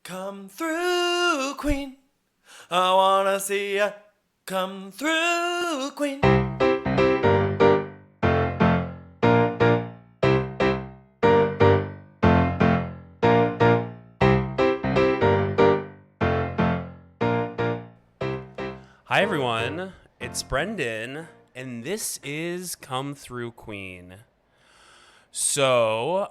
Come through, queen. I wanna see ya. Come through, queen. Hi everyone, it's Brendan, and this is Come Through Queen. So,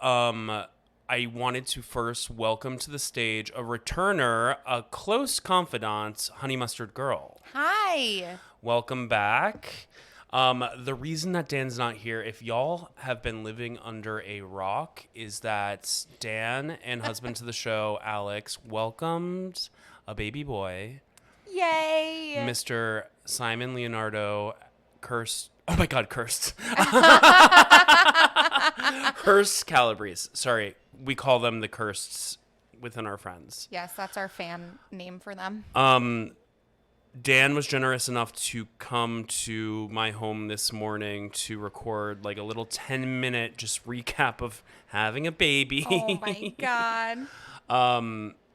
I wanted to first welcome to the stage a returner, a close confidant, Honey Mustard Girl. Hi. Welcome back. The reason that Dan's not here, if y'all have been living under a rock, is that Dan and husband to the show, Alex, welcomed a baby boy. Yay. Mr. Simon Leonardo Cursed. Oh my God, Cursed. Hearst Calabrese. Sorry, we call them the Cursts within our friends. Yes, that's our fan name for them. Dan was generous enough to come to my home this morning to record like a little 10-minute just recap of having a baby. Oh my God.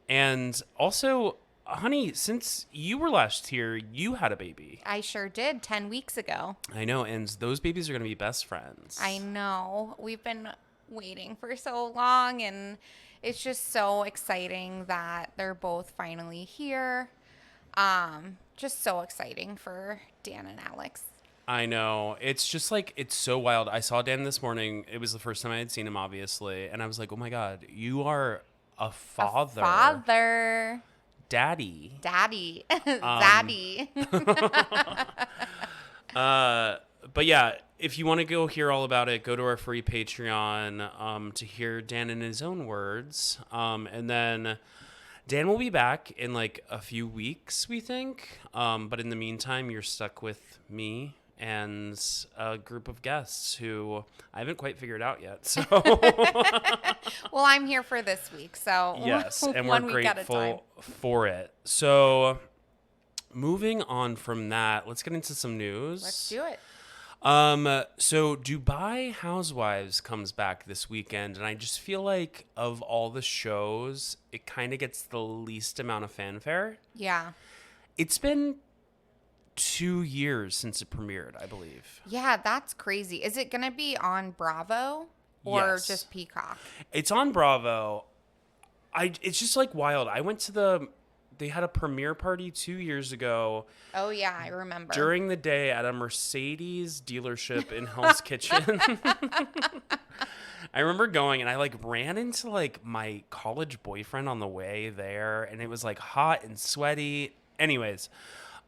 And also, honey, since you were last here, you had a baby. I sure did 10 weeks ago. I know, and those babies are going to be best friends. I know. We've been waiting for so long, and it's just so exciting that they're both finally here. Just so exciting for Dan and Alex. I know. It's just like, it's so wild. I saw Dan this morning. It was the first time I had seen him, obviously. And I was like, oh my God, you are a father. A father. Daddy. Daddy. Zaddy. But yeah, if you want to go hear all about it, go to our free Patreon to hear Dan in his own words. And then Dan will be back in like a few weeks, we think. But in the meantime, you're stuck with me and a group of guests who I haven't quite figured out yet. So Well, I'm here for this week, so yes, and we're one week at a time. grateful for it. So moving on from that, let's get into some news. Let's do it. So Dubai Housewives comes back this weekend, and I just feel like of all the shows, it kind of gets the least amount of fanfare. Yeah. It's been 2 years since it premiered, I believe. Yeah, that's crazy. Is it going to be on Bravo or Yes. just Peacock? It's on Bravo. It's just like wild. I went to they had a premiere party 2 years ago. Oh, yeah, I remember. During the day at a Mercedes dealership in Hell's Kitchen. I remember going, and I like ran into like my college boyfriend on the way there, and it was like hot and sweaty. Anyways,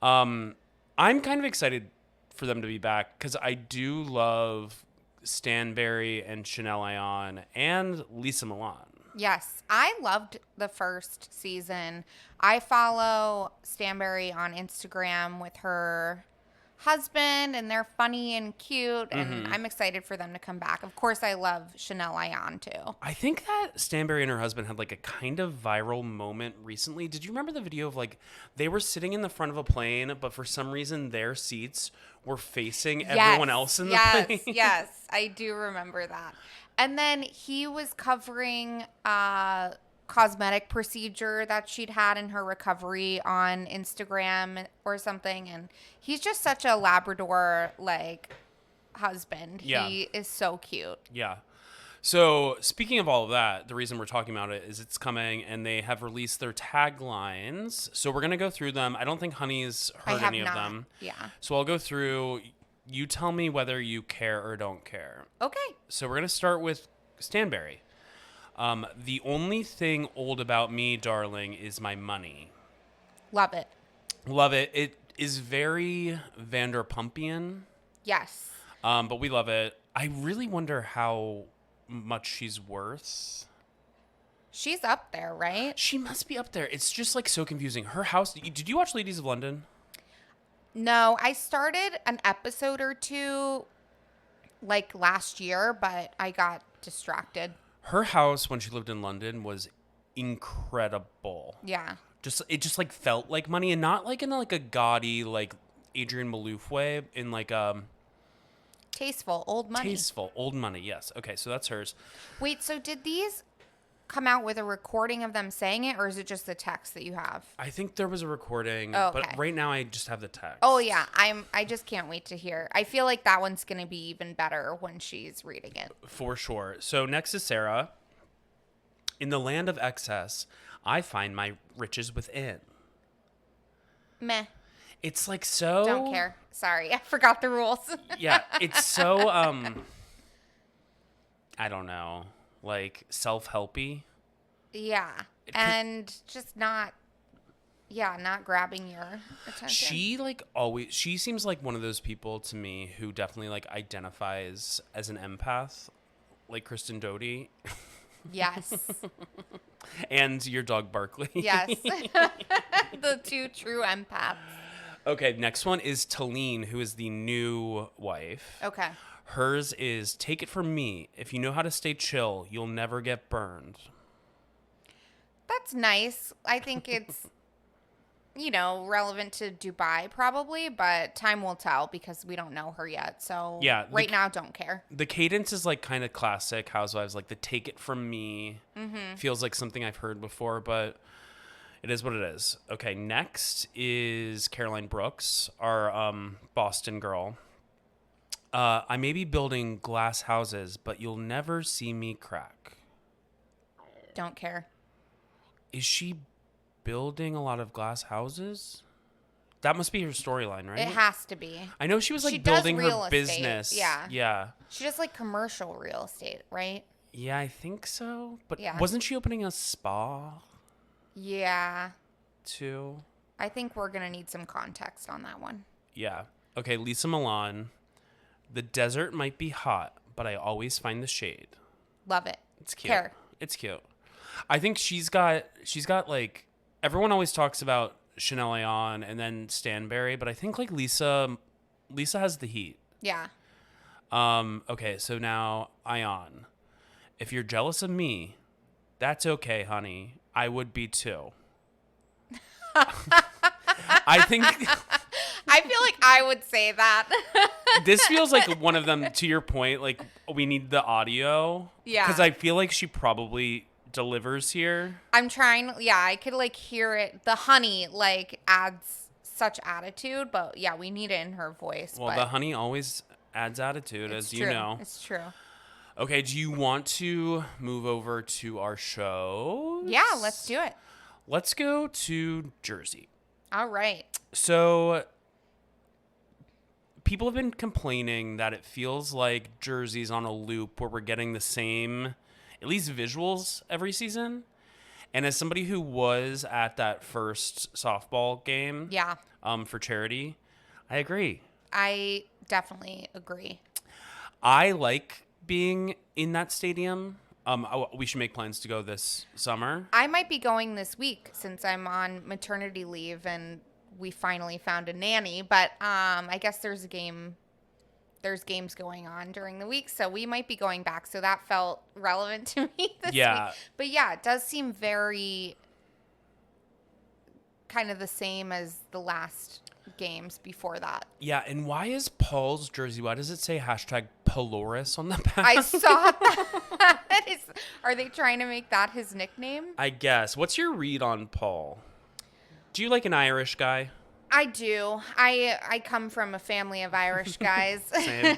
I'm kind of excited for them to be back because I do love Stanberry and Chanel Ayan and Lisa Milan. Yes, I loved the first season. I follow Stanberry on Instagram with her husband, and they're funny and cute, and I'm excited for them to come back. Of course, I love Chanel Ayan, too. I think that Stanberry and her husband had like a kind of viral moment recently. Did you remember the video of like they were sitting in the front of a plane, but for some reason their seats were facing everyone else in the plane? Yes, I do remember that. And then he was covering a cosmetic procedure that she'd had in her recovery on Instagram or something. And he's just such a Labrador, like, husband. Yeah. He is so cute. Yeah. So speaking of all of that, the reason we're talking about it is it's coming and they have released their taglines. So we're going to go through them. I don't think Honey's heard any of them. Yeah. So I'll go through. You tell me whether you care or don't care. Okay. So we're going to start with Stanberry. The only thing old about me, darling, is my money. Love it. Love it. It is very Vanderpumpian, Yes. but we love it. I really wonder how much she's worth. She's up there, right? She must be up there. It's just like so confusing. Her house. Did you watch Ladies of London? No, I started an episode or two like last year, but I got distracted. Her house when she lived in London was incredible. Yeah. It just like felt like money, and not like in like a gaudy like Adrienne Maloof way, in like Tasteful, old money. tasteful old money. Yes. Okay, so that's hers. Wait, so did these come out with a recording of them saying it, or is it just the text that you have? I think there was a recording, Oh, okay. but right now I just have the text. Oh yeah, I just can't wait to hear. I feel like that one's gonna be even better when she's reading it. For sure. So next is Sarah. In the land of excess, I find my riches within. Meh. It's like so... Don't care. Sorry, I forgot the rules. Yeah, it's so, I don't know, like self-helpy. Yeah, and just not grabbing your attention. She seems like one of those people to me who definitely like identifies as an empath, like Kristen Doty. Yes. And your dog Barkley. Yes. The two true empaths. Okay, next one is Talene, who is the new wife. Okay. Hers is, take it from me. If you know how to stay chill, you'll never get burned. That's nice. I think it's, relevant to Dubai probably, but time will tell because we don't know her yet. So yeah, right now, don't care. The cadence is like kind of classic Housewives, like the take it from me. Mm-hmm. Feels like something I've heard before, but it is what it is. Okay, next is Caroline Brooks, our Boston girl. I may be building glass houses, but you'll never see me crack. Don't care. Is she building a lot of glass houses? That must be her storyline, right? It has to be. I know she was like She does building real her estate, business. yeah. Yeah. She does like commercial real estate, right? Yeah, I think so. But Yeah. wasn't she opening a spa Yeah. too? I think we're going to need some context on that one. Yeah. Okay, Lisa Milan. The desert might be hot, but I always find the shade. Love it. It's cute. Care. It's cute. I think she's got like, everyone always talks about Chanel Ayan and then Stanberry, but I think like Lisa has the heat. Yeah. Okay, so now Ayan. If you're jealous of me, that's okay, honey. I would be too. I think I feel like I would say that. this feels like one of them, to your point, like we need the audio. Yeah. Because I feel like she probably delivers here. I'm trying. Yeah, I could like hear it. The honey like adds such attitude, but yeah, we need it in her voice. Well, but the honey always adds attitude, as true. you know. It's true. Okay, do you want to move over to our show? Yeah, let's do it. Let's go to Jersey. All right. So people have been complaining that it feels like Jersey's on a loop where we're getting the same, at least visuals every season. And as somebody who was at that first softball game, Yeah. For charity, I agree. I definitely agree. I like being in that stadium. We should make plans to go this summer. I might be going this week since I'm on maternity leave and we finally found a nanny, but I guess there's games going on during the week, so we might be going back. So that felt relevant to me this week. But yeah, it does seem very kind of the same as the last games before that. Yeah, and why is Paul's jersey, why does it say #Paloris on the back? I saw that. Are they trying to make that his nickname? I guess. What's your read on Paul? Do you like an Irish guy? I do. I come from a family of Irish guys. Same.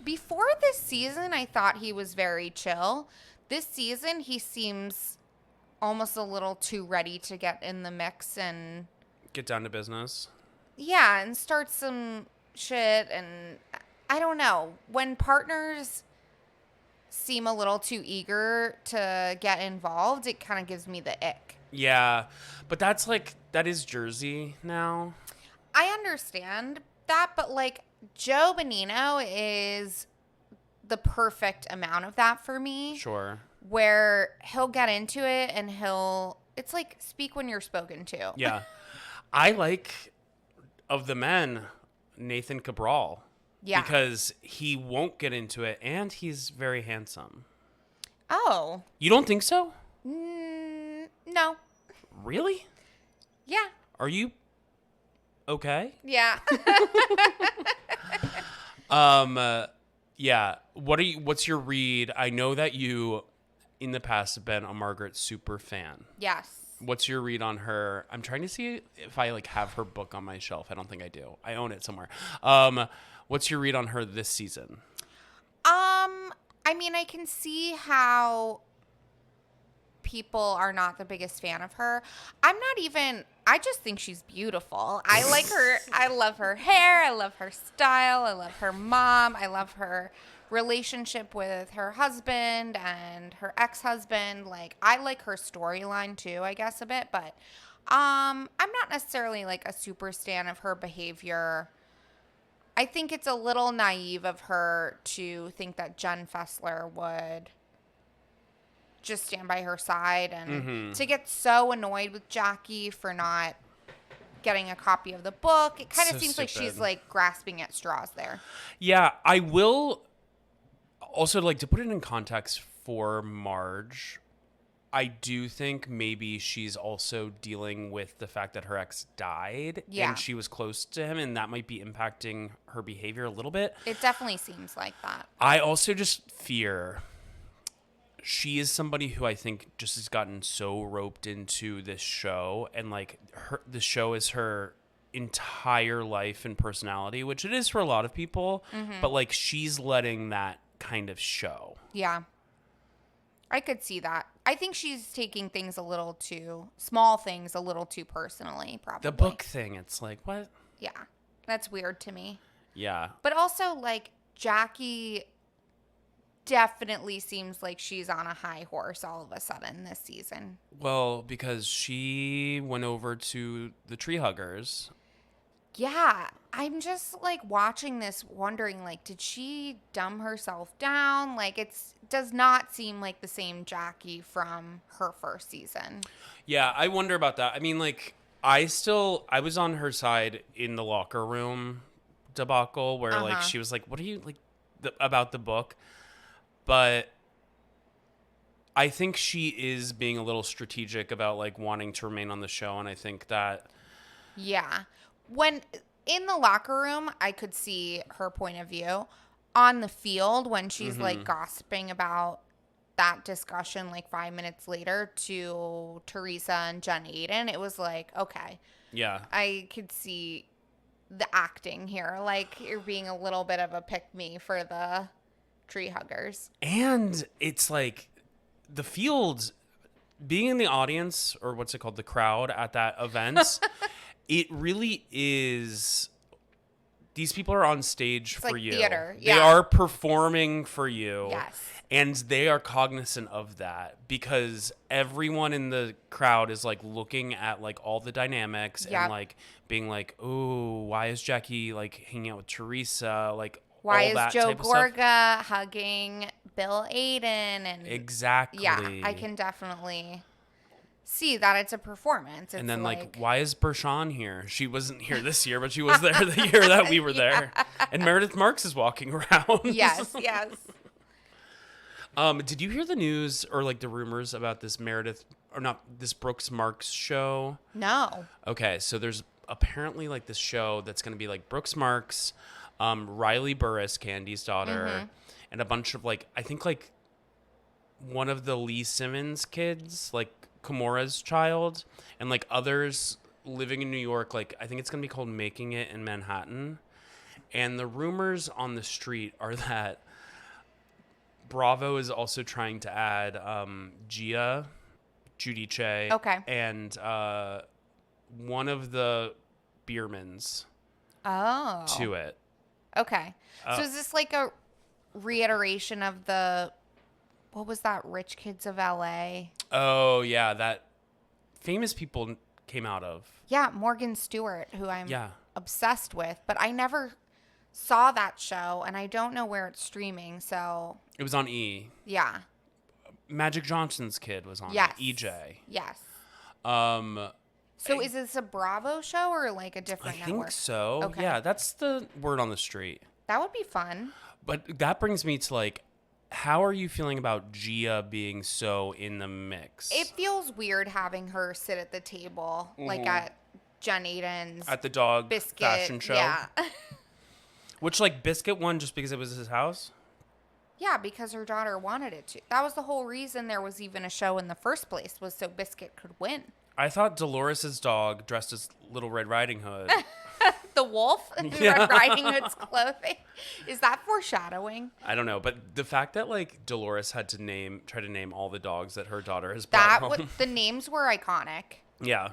Before this season, I thought he was very chill. This season, he seems almost a little too ready to get in the mix and Get down to business. yeah, and start some shit. And I don't know. When partners seem a little too eager to get involved, it kind of gives me the ick. Yeah, but that is Jersey now. I understand that, but like Joe Bonino is the perfect amount of that for me. Sure. Where he'll get into it and it's like speak when you're spoken to. Yeah. I like, of the men, Nathan Cabral. Yeah. Because he won't get into it and he's very handsome. Oh. You don't think so? No. Really? Yeah. Are you okay? Yeah. Yeah. What's your read? I know that you in the past have been a Margaret super fan. Yes. What's your read on her? I'm trying to see if I like have her book on my shelf. I don't think I do. I own it somewhere. What's your read on her this season? I mean, I can see how people are not the biggest fan of her. I just think she's beautiful. I like her. I love her hair. I love her style. I love her mom. I love her relationship with her husband and her ex-husband. Like, I like her storyline too, I guess, a bit, but I'm not necessarily like a super stan of her behavior. I think it's a little naive of her to think that Jen Fessler would just stand by her side and to get so annoyed with Jackie for not getting a copy of the book. It kind of seems like she's like grasping at straws there. Yeah, I will also like to put it in context for Marge. I do think maybe she's also dealing with the fact that her ex died and she was close to him, and that might be impacting her behavior a little bit. It definitely seems like that. I also just fear she is somebody who I think just has gotten so roped into this show, and like the show is her entire life and personality, which it is for a lot of people, but like she's letting that kind of show. Yeah. I could see that. I think she's taking things small things a little too personally, probably. The book thing, it's like, what? Yeah. That's weird to me. Yeah. But also, like, Jackie definitely seems like she's on a high horse all of a sudden this season. Well, because she went over to the Tree Huggers. Yeah, I'm just like watching this wondering, like, did she dumb herself down? Like, does not seem like the same Jackie from her first season. Yeah, I wonder about that. I mean, like, I was on her side in the locker room debacle where like she was like, what are you like about the book? But I think she is being a little strategic about like wanting to remain on the show, and I think that when in the locker room, I could see her point of view. On the field, when she's like gossiping about that discussion like 5 minutes later to Teresa and Jen Aiden, it was like, okay. Yeah. I could see the acting here. Like, you're being a little bit of a pick-me for the Tree Huggers. And it's like the field, being in the audience, or what's it called, the crowd at that event, it really is. These people are on stage for like you. Theater. They are performing for you. Yes. And they are cognizant of that because everyone in the crowd is like looking at like all the dynamics and like being like, ooh, why is Jackie like hanging out with Teresa? Like, why all that is Joe type of stuff. Gorga hugging Bill Aiden? And exactly. Yeah, I can definitely see that it's a performance. It's and then like, why is Bershawn here? She wasn't here this year, but she was there the year that we were there. And Meredith Marks is walking around. Yes. Did you hear the news or like the rumors about this Brooks Marks show? No. Okay, so there's apparently like this show that's going to be like Brooks Marks, Riley Burris, Candy's daughter, and a bunch of like, I think like one of the Lee Simmons kids, like Kimura's child, and like others living in New York. Like, I think it's going to be called Making It in Manhattan. And the rumors on the street are that Bravo is also trying to add Gia, Giudice, and one of the Biermans to it. Okay. So is this like a reiteration of what was that, Rich Kids of LA? Oh, yeah, that famous people came out of. Yeah, Morgan Stewart, who I'm obsessed with, but I never saw that show, and I don't know where it's streaming, so... It was on E. Yeah. Magic Johnson's kid was on EJ. Yes. So is this a Bravo show or like a different network? I think so. Okay. Yeah, that's the word on the street. That would be fun. But that brings me to like, how are you feeling about Gia being so in the mix? It feels weird having her sit at the table, like at Jen Aiden's... At the dog Biscuit fashion show? Yeah. Which, like, Biscuit won just because it was his house? Yeah, because her daughter wanted it to. That was the whole reason there was even a show in the first place, was so Biscuit could win. I thought Dolores' dog dressed as Little Red Riding Hood. The wolf in Yeah. Red Riding Hood's clothing. Is that foreshadowing? I don't know, but the fact that like Dolores had to try to name all the dogs that her daughter has brought home. The names were iconic. Yeah.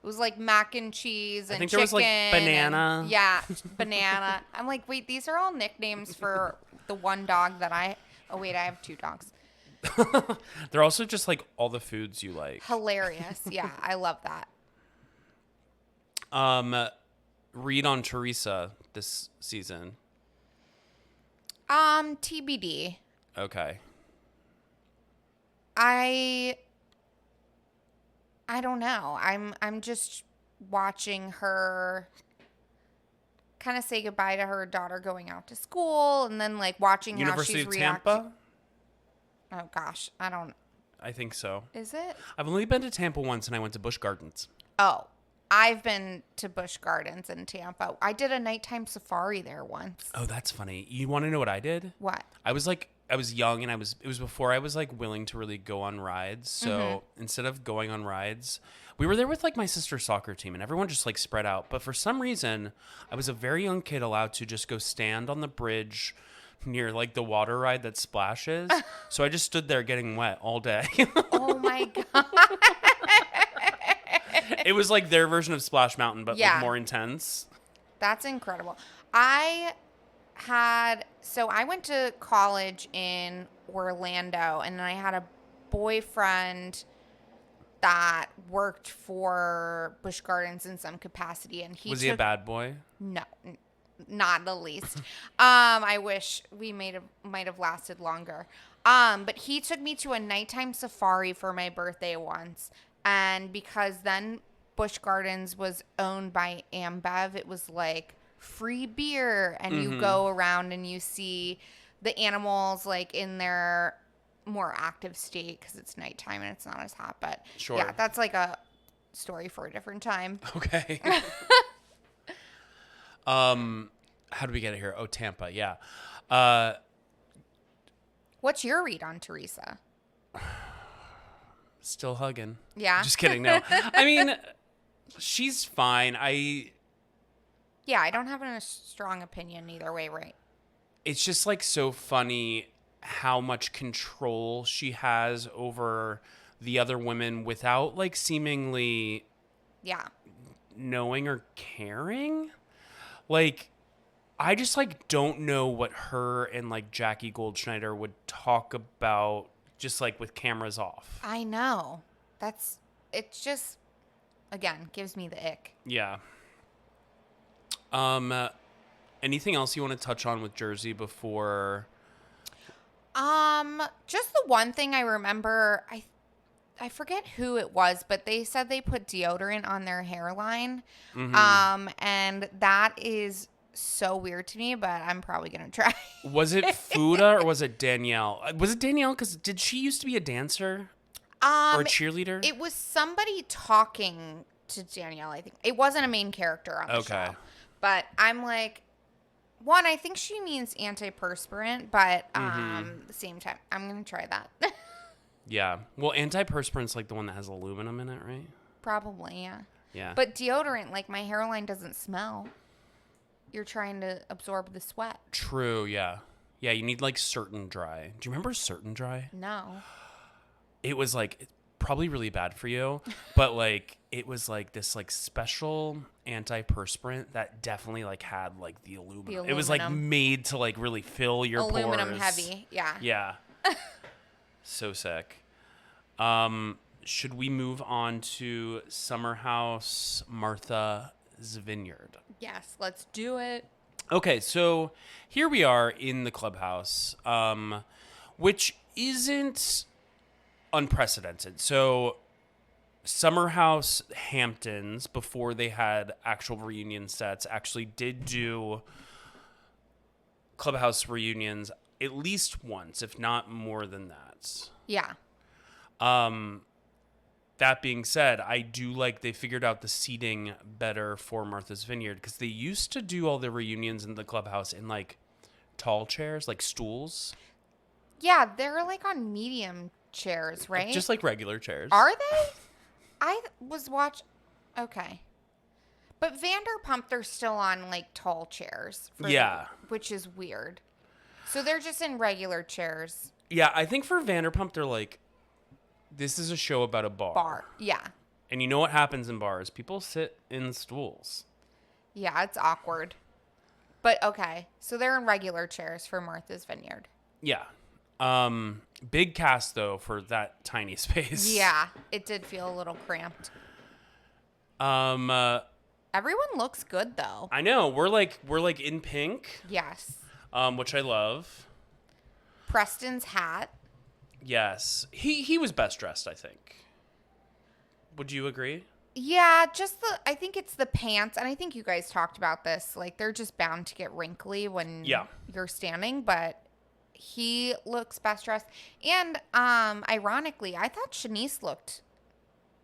It was like mac and cheese and think chicken. there was, like, banana. Yeah, banana. I'm like, wait, these are all nicknames for the one dog that I... Oh, wait, I have 2 dogs. They're also just like all the foods you like. Hilarious. Yeah, I love that. Read on Teresa this season. TBD. Okay. I don't know. I'm just watching her kind of say goodbye to her daughter going out to school, and then like watching University how she's of reacting. Tampa? Oh gosh, I don't. I think so. Is it? I've only been to Tampa once, and I went to Busch Gardens. Oh, I've been to Busch Gardens in Tampa. I did a nighttime safari there once. Oh, that's funny. You want to know what I did? What? I was young, and it was before I was like willing to really go on rides. So instead of going on rides, we were there with like my sister's soccer team, and everyone just like spread out. But for some reason, I was a very young kid allowed to just go stand on the bridge near like the water ride that splashes. So I just stood there getting wet all day. Oh my god. It was like their version of Splash Mountain, but Yeah. like more intense. That's incredible. I went to college in Orlando, and I had a boyfriend that worked for Busch Gardens in some capacity, and Was he a bad boy? No, not the least. I wish we might have lasted longer. But he took me to a nighttime safari for my birthday once, and because then Busch Gardens was owned by Ambev, it was like free beer, and you go around and you see the animals like in their more active state because it's nighttime and it's not as hot. But Sure. yeah, that's like a story for a different time. Okay. How do we get it here? Oh, Tampa. Yeah. What's your read on Teresa? Still hugging. Yeah. Just kidding. No. I mean, she's fine. Yeah, I don't have a strong opinion either way, right? It's just like so funny how much control she has over the other women without like seemingly Yeah. knowing or caring. Like, I just like don't know what her and like Jackie Goldschneider would talk about just like with cameras off. I know. It's just, again, gives me the ick. Yeah. Anything else you want to touch on with Jersey before? Just the one thing I remember, I forget who it was, but they said they put deodorant on their hairline. And that is so weird to me, but I'm probably going to try. Was it Fuda or was it Danielle? Was it Danielle? Because did she used to be a dancer or a cheerleader? It was somebody talking to Danielle, I think. It wasn't a main character on the show. But I'm like, one, I think she means antiperspirant, but at the same time, I'm going to try that. Yeah. Well, antiperspirant's like the one that has aluminum in it, right? Probably, yeah. Yeah. But deodorant, like my hairline doesn't smell. You're trying to absorb the sweat. True, yeah. Yeah, you need like Certain Dry. Do you remember Certain Dry? No. It was like probably really bad for you, but like it was like this like special antiperspirant that definitely like had like the aluminum. It was like made to like really fill your aluminum pores. heavy, yeah. Yeah. So sick. Should we move on to SummerHouse Martha's Vineyard? Yes, let's do it. Okay, so here we are in the clubhouse, which isn't unprecedented. So SummerHouse Hamptons, before they had actual reunion sets, actually did do clubhouse reunions at least once, if not more than that. Yeah. That being said, I do like they figured out the seating better for Martha's Vineyard because they used to do all the reunions in the clubhouse in like tall chairs, like stools. Yeah, they're like on medium chairs, right? Just like regular chairs. Are they? I was Okay. But Vanderpump, they're still on like tall chairs. Yeah. Which is weird. So they're just in regular chairs. Yeah, I think for Vanderpump, they're like, this is a show about a bar. Yeah. And you know what happens in bars? People sit in stools. Yeah, it's awkward. But okay. So they're in regular chairs for Martha's Vineyard. Yeah. Big cast, though, for that tiny space. Yeah, it did feel a little cramped. Everyone looks good, though. I know. We're like in pink. Yes. Which I love. Preston's hat. Yes. He was best dressed, I think. Would you agree? Yeah, I think it's the pants, and I think you guys talked about this. Like, they're just bound to get wrinkly when you're standing, but he looks best dressed. And ironically, I thought Shanice looked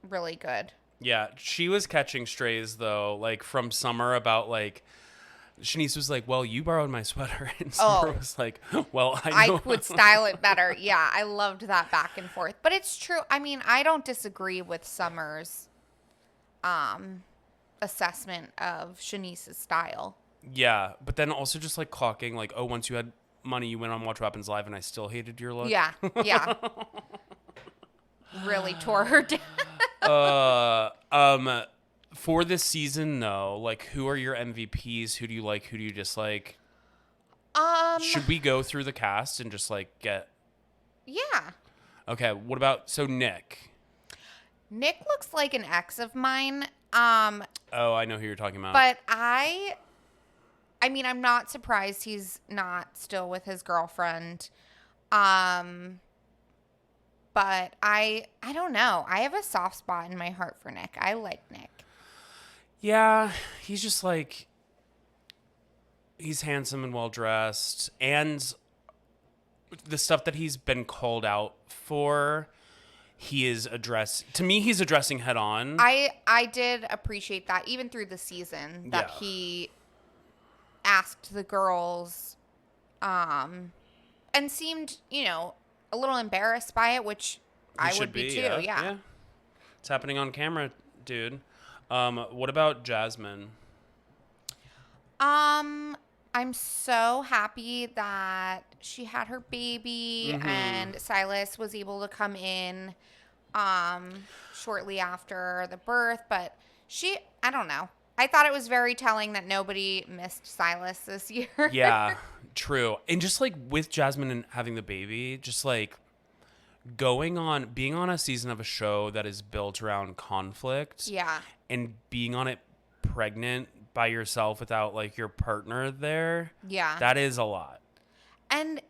really good. Yeah, she was catching strays, though, like, from Summer about, like, Shanice was like, well, you borrowed my sweater. And Summer was like, well, I know. I would style it better. Yeah, I loved that back and forth. But it's true. I mean, I don't disagree with Summer's assessment of Shanice's style. Yeah, but then also just, like, clocking, like, oh, once you had money, you went on Watch What Happens Live, and I still hated your look. Yeah, yeah. Really tore her down. For this season, though, like, who are your MVPs? Who do you like? Who do you dislike? Should we go through the cast and just, like, get... Yeah. Okay, what about... So, Nick. Nick looks like an ex of mine. Oh, I know who you're talking about. But I mean, I'm not surprised he's not still with his girlfriend. But I don't know. I have a soft spot in my heart for Nick. I like Nick. Yeah, he's just like, he's handsome and well-dressed. And the stuff that he's been called out for, he's addressing head on. I did appreciate that, even through the season, that he asked the girls and seemed, a little embarrassed by it, which I would be too. Yeah. It's happening on camera, dude. What about Jasmine? I'm so happy that she had her baby and Silas was able to come in shortly after the birth, but I don't know. I thought it was very telling that nobody missed Silas this year. Yeah, true. And just like with Jasmine and having the baby, just like being on a season of a show that is built around conflict. Yeah. And being on it pregnant by yourself without like your partner there. Yeah. That is a lot. And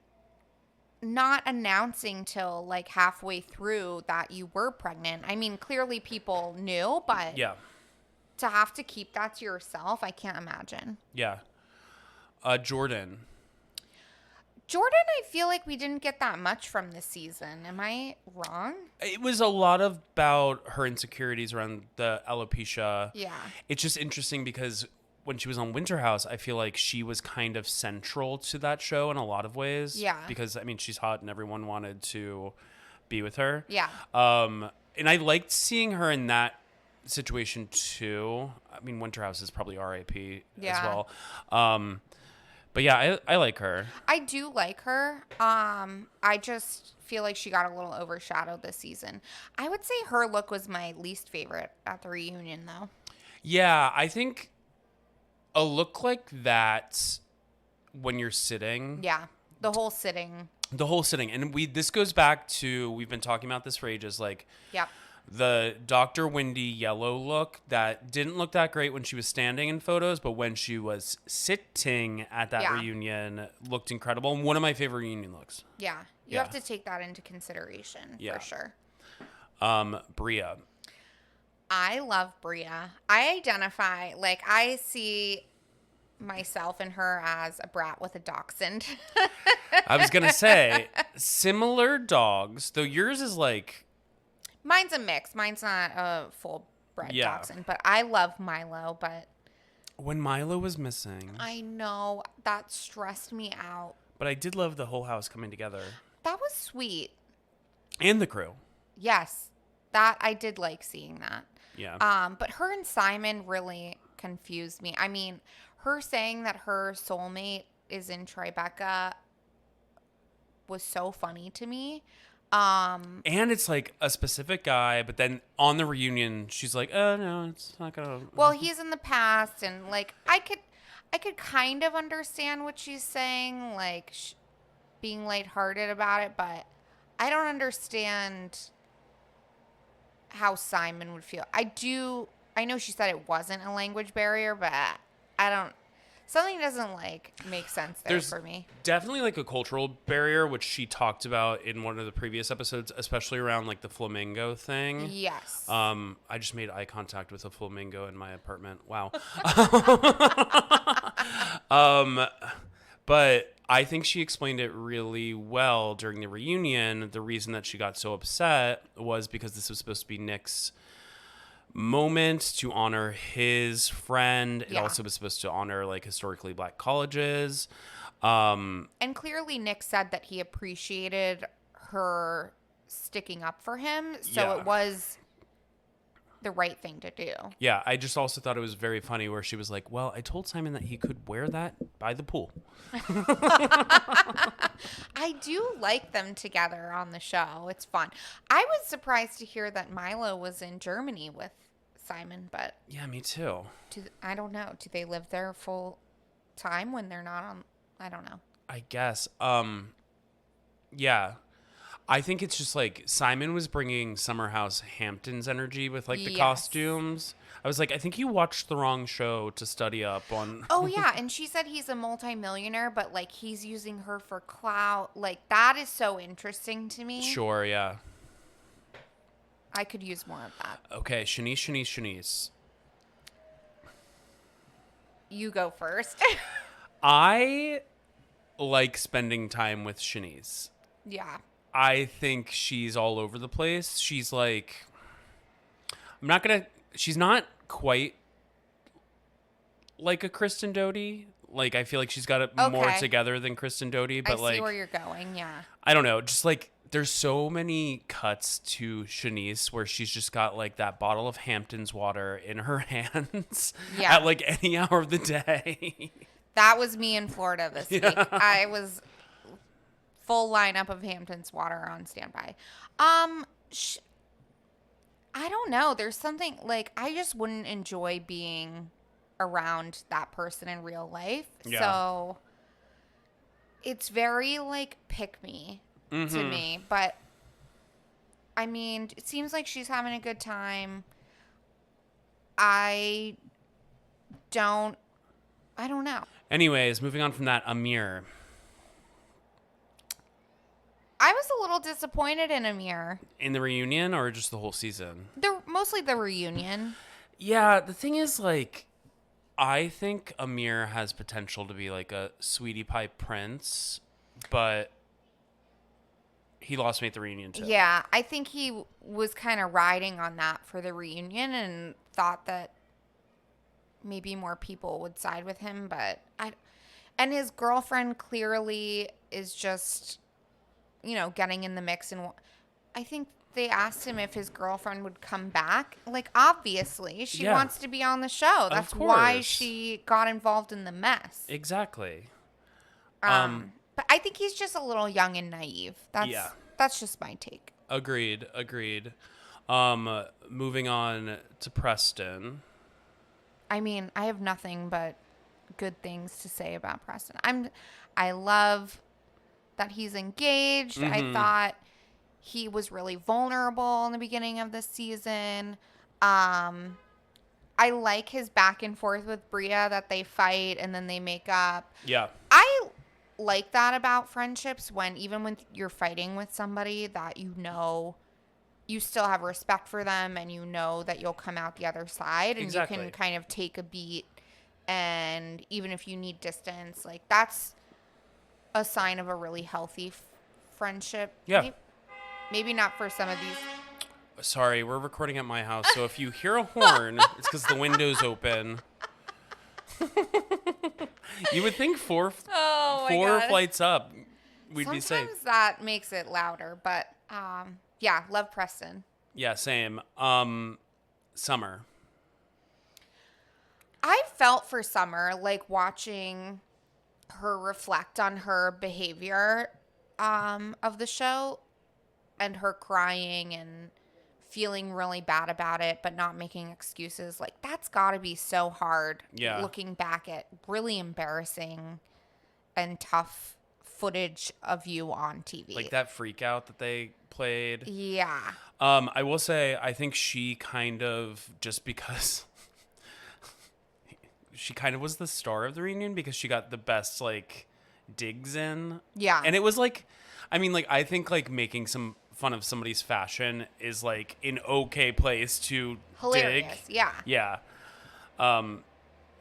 not announcing till like halfway through that you were pregnant. I mean, clearly people knew, but yeah. To have to keep that to yourself, I can't imagine. Yeah. Jordan, I feel like we didn't get that much from this season. Am I wrong? it was a lot about her insecurities around the alopecia. Yeah. It's just interesting because when she was on Winter House, I feel like she was kind of central to that show in a lot of ways. Yeah. Because, I mean, she's hot and everyone wanted to be with her. Yeah. And I liked seeing her in that situation too. I mean, Winter House is probably RIP as well. But yeah, I like her. I do like her. I just feel like she got a little overshadowed this season. I would say her look was my least favorite at the reunion, though. Yeah, I think a look like that when you're sitting. Yeah, the whole sitting. And this goes back to, we've been talking about this for ages, like Yep. the Dr. Wendy yellow look that didn't look that great when she was standing in photos, but when she was sitting at that reunion looked incredible. And one of my favorite reunion looks. Yeah. You have to take that into consideration for sure. Bria. I love Bria. I see myself and her as a brat with a dachshund. I was going to say, similar dogs, though yours is like... Mine's a mix. Mine's not a full-bred dachshund, but I love Milo, but... When Milo was missing... I know. That stressed me out. But I did love the whole house coming together. that was sweet. And the crew. Yes, that I did like seeing that. Yeah. But her and Simon really confused me. I mean, her saying that her soulmate is in Tribeca was so funny to me. And it's like a specific guy, but then on the reunion, she's like, "Oh no, it's not gonna." Well, he's in the past, and like I could kind of understand what she's saying, like being lighthearted about it, but I don't understand how Simon would feel. I know she said it wasn't a language barrier, but I don't. Something doesn't like make sense there for me. Definitely like a cultural barrier, which she talked about in one of the previous episodes, especially around like the flamingo thing. Yes. I just made eye contact with a flamingo in my apartment. Wow. But I think she explained it really well during the reunion. The reason that she got so upset was because this was supposed to be Nick's moment to honor his friend. It also was supposed to honor like historically black colleges. And clearly Nick said that he appreciated her sticking up for him. So it was the right thing to do. Yeah, I just also thought it was very funny where she was like, well, I told Simon that he could wear that by the pool. I do like them together on the show. It's fun. I was surprised to hear that Milo was in Germany with Simon, but yeah, me too. I don't know. Do they live there full time when they're not on? I don't know. I guess. Yeah. I think it's just like Simon was bringing SummerHouse Hampton's energy with like the costumes. I was like, I think you watched the wrong show to study up on. Oh, yeah. And she said he's a multimillionaire, but like he's using her for clout. Like that is so interesting to me. Sure, yeah. I could use more of that. Okay, Shanice. You go first. I like spending time with Shanice. Yeah. I think she's all over the place. She's like, she's not quite like a Kristen Doty. Like, I feel like she's got it more together than Kristen Doty. But I see where you're going, yeah. I don't know. Just like, there's so many cuts to Shanice where she's just got like that bottle of Hampton's water in her hands at like any hour of the day. That was me in Florida this week. I was full lineup of Hampton's water on standby. I don't know. There's something like I just wouldn't enjoy being around that person in real life. Yeah. So it's very like pick me to me. But I mean, it seems like she's having a good time. I don't know. Anyways, moving on from that, Amir. I was a little disappointed in Amir. In the reunion or just the whole season? Mostly the reunion. Yeah, the thing is, like, I think Amir has potential to be like a sweetie pie prince, but he lost me at the reunion too. Yeah, I think he was kind of riding on that for the reunion and thought that maybe more people would side with him, but and his girlfriend clearly is just, getting in the mix. And I think they asked him if his girlfriend would come back. Like, obviously, she wants to be on the show. That's why she got involved in the mess. Exactly. But I think he's just a little young and naive. That's just my take. Agreed. Moving on to Preston. I mean, I have nothing but good things to say about Preston. I love that he's engaged. I thought he was really vulnerable in the beginning of the season. I like his back and forth with Bria, that they fight and then they make up. Yeah. I like that about friendships, when even when you're fighting with somebody that you still have respect for them and that you'll come out the other side and you can kind of take a beat, and even if you need distance, like that's a sign of a really healthy friendship. Yeah. Maybe not for some of these. Sorry, we're recording at my house, so if you hear a horn, it's because the window's open. You would think four flights up we'd be safe. Sometimes that makes it louder, but yeah, love Preston. Yeah, same. Summer. I felt for Summer, like watching her reflect on her behavior of the show and her crying and feeling really bad about it, but not making excuses. Like, that's got to be so hard. Yeah. Looking back at really embarrassing and tough footage of you on TV. Like that freak out that they played. Yeah. I will say, I think she kind of, just because she kind of was the star of the reunion because she got the best, like, digs in. Yeah. And it was like, I mean, like, I think, like, making some fun of somebody's fashion is, like, an okay place to Hilarious. dig. Yeah. Yeah.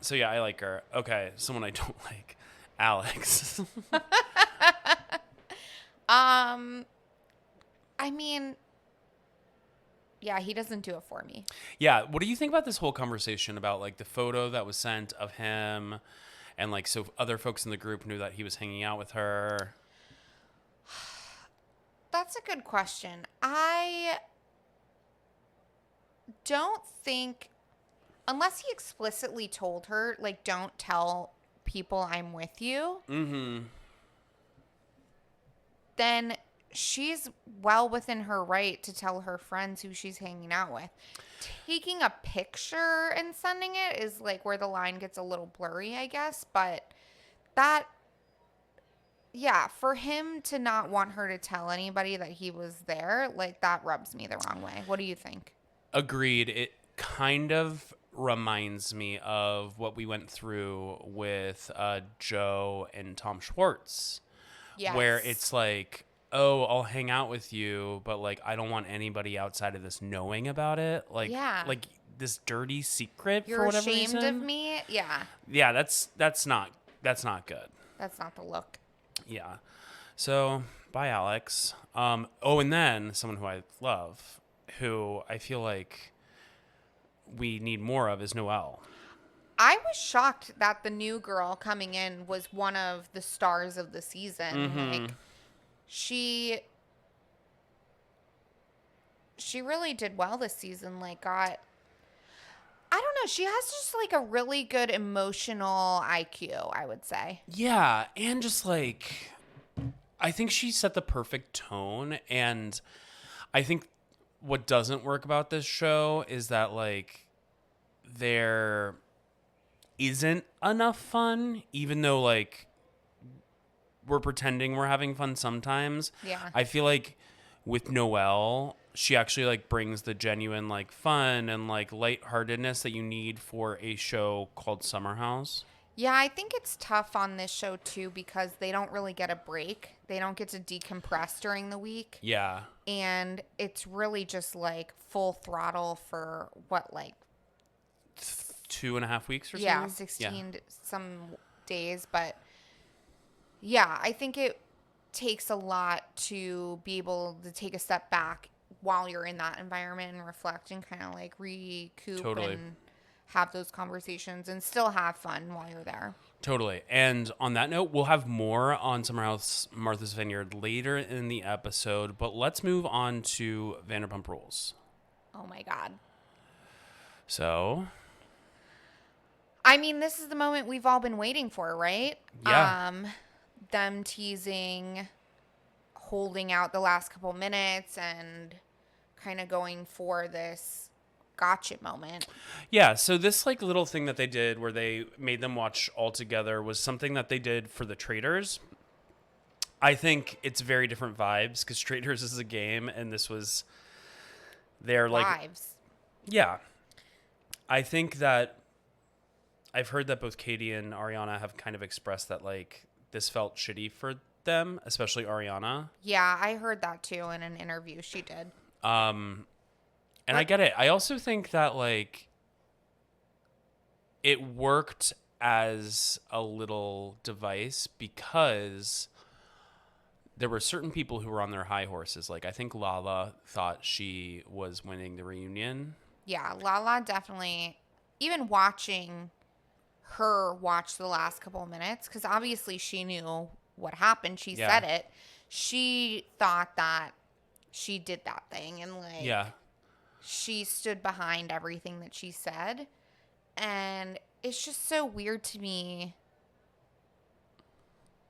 So, yeah, I like her. Okay, someone I don't like. Alex. I mean, yeah, he doesn't do it for me. Yeah, what do you think about this whole conversation about, like, the photo that was sent of him and, like, so other folks in the group knew that he was hanging out with her? That's a good question. I don't think, unless he explicitly told her, like, don't tell people I'm with you, then she's well within her right to tell her friends who she's hanging out with. Taking a picture and sending it is, like, where the line gets a little blurry, I guess. But that, yeah, for him to not want her to tell anybody that he was there, like, that rubs me the wrong way. What do you think? Agreed. It kind of reminds me of what we went through with Joe and Tom Schwartz. Yes. Where it's like, oh, I'll hang out with you, but, like, I don't want anybody outside of this knowing about it. Like, Yeah. like this dirty secret You're for whatever ashamed reason. of me? Yeah. Yeah, that's not good. That's not the look. Yeah. So, bye, Alex. And then someone who I love, who I feel like we need more of, is Noelle. I was shocked that the new girl coming in was one of the stars of the season. Like, she really did well this season. Like, I don't know. She has just, like, a really good emotional IQ, I would say. Yeah, and just, like, I think she set the perfect tone, and I think what doesn't work about this show is that, like, there isn't enough fun, even though, like, we're pretending we're having fun sometimes. Yeah. I feel like with Noelle, she actually, like, brings the genuine, like, fun and, like, lightheartedness that you need for a show called SummerHouse. Yeah, I think it's tough on this show, too, because they don't really get a break. They don't get to decompress during the week. Yeah. And it's really just, like, full throttle for, what, like, 2.5 weeks or something? yeah, 16 some days. But yeah, I think it takes a lot to be able to take a step back while you're in that environment and reflect and kind of, like, recoup Totally. and have those conversations and still have fun while you're there. Totally. And on that note, we'll have more on SummerHouse Martha's Vineyard later in the episode, but let's move on to Vanderpump Rules. Oh my God. So, I mean, this is the moment we've all been waiting for, right? Yeah. Them teasing, holding out the last couple minutes and kind of going for this gotcha moment. yeah, so this, like, little thing that they did where they made them watch all together was something that they did for the Traders. I think it's very different vibes because Traders is a game and this was their, like, Lives. yeah. I think that I've heard that both Katie and Ariana have kind of expressed that, like, this felt shitty for them, especially Ariana. Yeah, I heard that too in an interview she did. And I get it. I also think that, like, it worked as a little device because there were certain people who were on their high horses. Like, I think Lala thought she was winning the reunion. Yeah, Lala definitely, even watching her watch the last couple of minutes, because obviously she knew what happened. She Yeah. said it. She thought that she did that thing, and like Yeah. she stood behind everything that she said. And it's just so weird to me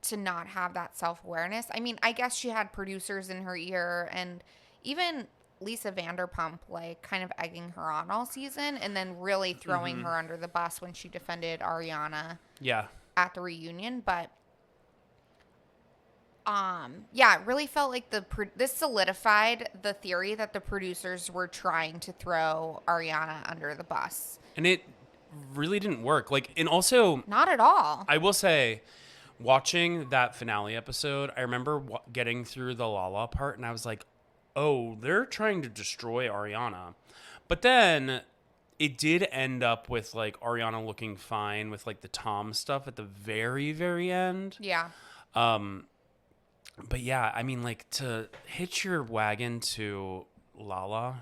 to not have that self-awareness. I mean, I guess she had producers in her ear, and even Lisa Vanderpump, like, kind of egging her on all season, and then really throwing her under the bus when she defended Ariana Yeah. at the reunion. But yeah, it really felt like this solidified the theory that the producers were trying to throw Ariana under the bus. And it really didn't work. Like, and also, Not at all. I will say, watching that finale episode, I remember getting through the Lala part, and I was like, oh, they're trying to destroy Ariana. But then it did end up with, like, Ariana looking fine with, like, the Tom stuff at the very, very end. Yeah. But yeah, I mean, like, to hitch your wagon to Lala.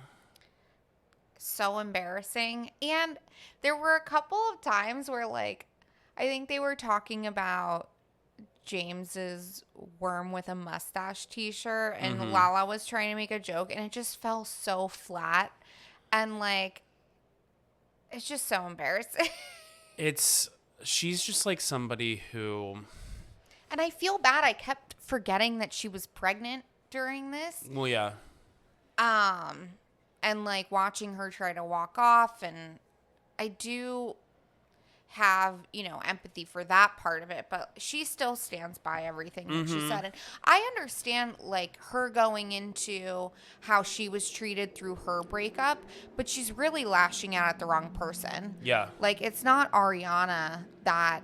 So embarrassing. And there were a couple of times where, like, I think they were talking about James's worm with a mustache t-shirt, and Lala was trying to make a joke, and it just fell so flat. And, like, it's just so embarrassing. She's just like somebody who... And I feel bad. I kept forgetting that she was pregnant during this. Well, yeah. And, like, watching her try to walk off, and I do have, you know, empathy for that part of it, but she still stands by everything that she said. And I understand, like, her going into how she was treated through her breakup, but she's really lashing out at the wrong person. Yeah. Like, it's not Ariana that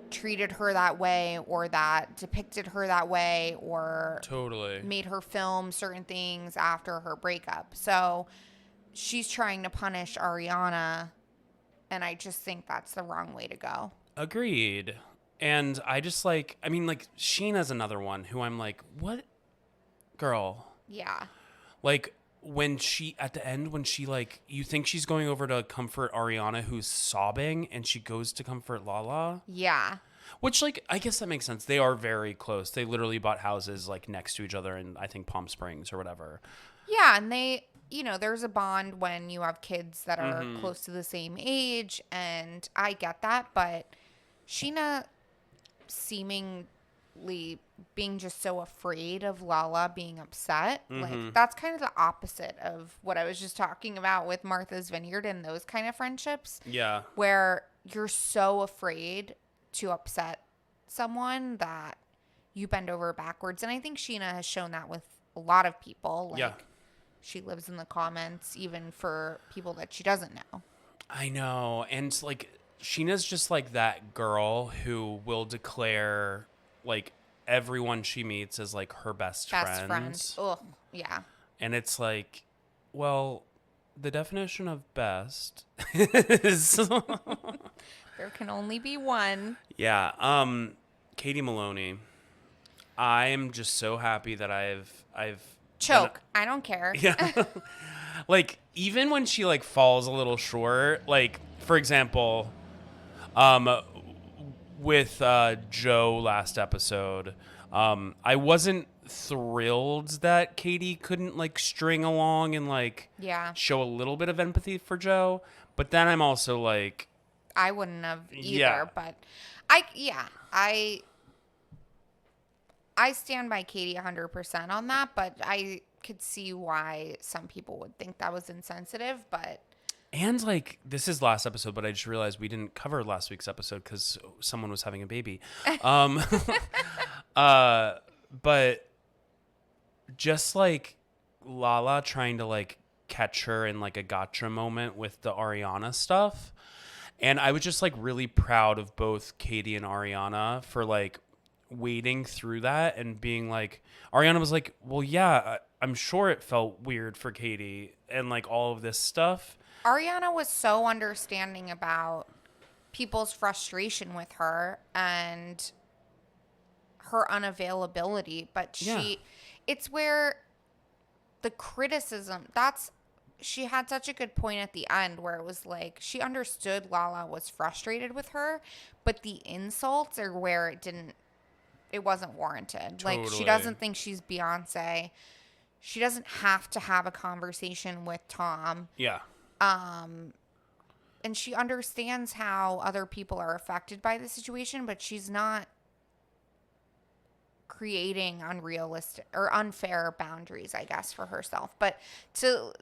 treated her that way, or that depicted her that way, or Totally made her film certain things after her breakup. So she's trying to punish Ariana, and I just think that's the wrong way to go. Agreed. And I just, like, I mean, like, Sheena's another one who I'm like, what? Girl. Yeah. Like, when she, at the end, when she, like, you think she's going over to comfort Ariana, who's sobbing, and she goes to comfort Lala. Yeah. Which, like, I guess that makes sense. They are very close. They literally bought houses, like, next to each other in, I think, Palm Springs or whatever. Yeah, and they, you know, there's a bond when you have kids that are close to the same age, and I get that, but Sheena seemingly being just so afraid of Lala being upset, like, that's kind of the opposite of what I was just talking about with Martha's Vineyard and those kind of friendships. Yeah. Where you're so afraid to upset someone that you bend over backwards. And I think Sheena has shown that with a lot of people. Like, Yeah. she lives in the comments even for people that she doesn't know. I know. And, like, Sheena's just, like, that girl who will declare, like, everyone she meets as, like, her best friend. Ugh, yeah. And it's like, well, the definition of best is... There can only be one. Yeah. Katie Maloney. I am just so happy that I've Choke. I don't care. Yeah. Like, even when she, like, falls a little short, like, for example, with Joe last episode, I wasn't thrilled that Katie couldn't, like, string along and, like, Yeah. show a little bit of empathy for Joe. But then I'm also like, I wouldn't have either, Yeah. but I stand by Katie 100% on that, but I could see why some people would think that was insensitive, but... and, like, this is last episode, but I just realized we didn't cover last week's episode because someone was having a baby. But just, like, Lala trying to, like, catch her in, like, a gotcha moment with the Ariana stuff. And I was just, like, really proud of both Katie and Ariana for, like, wading through that and being like, Ariana was like, well, yeah, I'm sure it felt weird for Katie and, like, all of this stuff. Ariana was so understanding about people's frustration with her and her unavailability, but it's where the criticism, she had such a good point at the end where it was like she understood Lala was frustrated with her, but the insults are where it it wasn't warranted. Like, she Totally. doesn't think she's Beyonce. She doesn't have to have a conversation with Tom. Yeah. And she understands how other people are affected by the situation, but she's not creating unrealistic or unfair boundaries, I guess, for herself. But to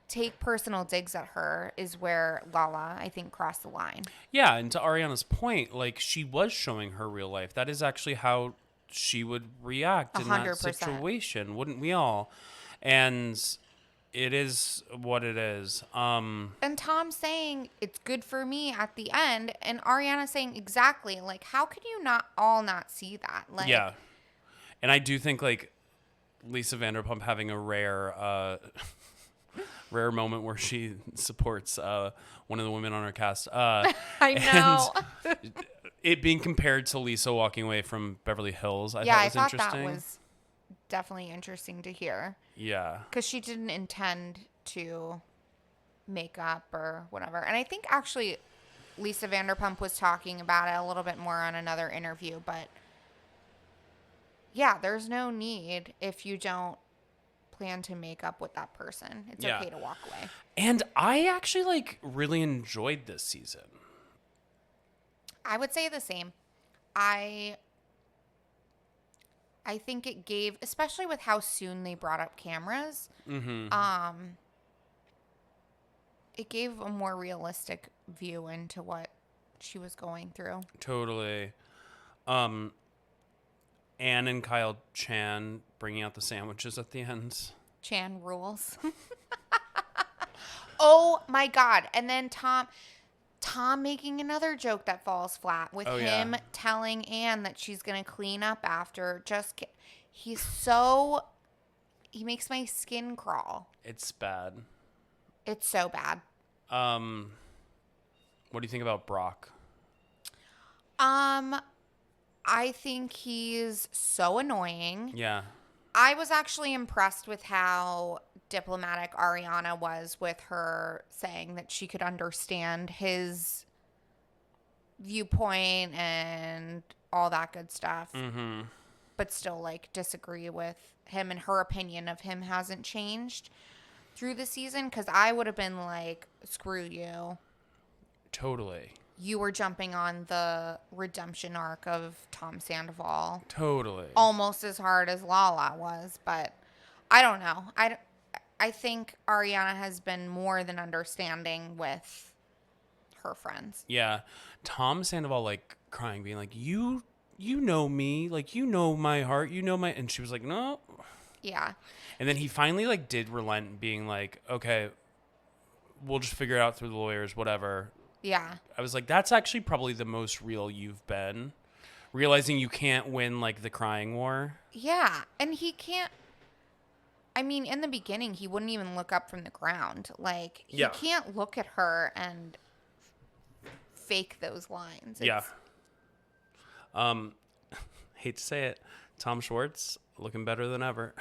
take personal digs at her is where Lala, I think, crossed the line. Yeah, and to Ariana's point, like, she was showing her real life. That is actually how she would react in that 100%. situation, wouldn't we all? And it is what it is. And Tom saying it's good for me at the end, and Ariana saying exactly, like, how could you not see that? Like, Yeah. And I do think, like, Lisa Vanderpump having a rare moment where she supports one of the women on her cast. I know. And it being compared to Lisa walking away from Beverly Hills, I I thought thought was interesting. that was definitely interesting to hear. Yeah. Because she didn't intend to make up or whatever. And I think actually Lisa Vanderpump was talking about it a little bit more on another interview. But yeah, there's no need if you don't plan to make up with that person. It's Yeah. okay to walk away. And I actually, like, really enjoyed this season. I would say the same. I think it gave, especially with how soon they brought up cameras, it gave a more realistic view into what she was going through. Totally. Anne and Kyle Chan bringing out the sandwiches at the end. Chan rules. Oh my God. And then Tom making another joke that falls flat with him telling Anne that she's going to clean up after. He makes my skin crawl. It's bad. It's so bad. What do you think about Brock? I think he's so annoying. Yeah. I was actually impressed with how diplomatic Ariana was with her saying that she could understand his viewpoint and all that good stuff, but still, like, disagree with him, and her opinion of him hasn't changed through the season, because I would have been like, screw you. Totally. You were jumping on the redemption arc of Tom Sandoval. Totally. Almost as hard as Lala was, but I don't know. I think Ariana has been more than understanding with her friends. Yeah. Tom Sandoval, like, crying, being like, you know me, like, you know my heart, you know my, and she was like, no. Yeah. And then he finally, like, did relent, being like, okay, we'll just figure it out through the lawyers, whatever. Yeah. I was like, that's actually probably the most real you've been. Realizing you can't win, like, the crying war. Yeah. And he can't. I mean, in the beginning, he wouldn't even look up from the ground. Like, he can't look at her and fake those lines. Yeah. Hate to say it, Tom Schwartz looking better than ever.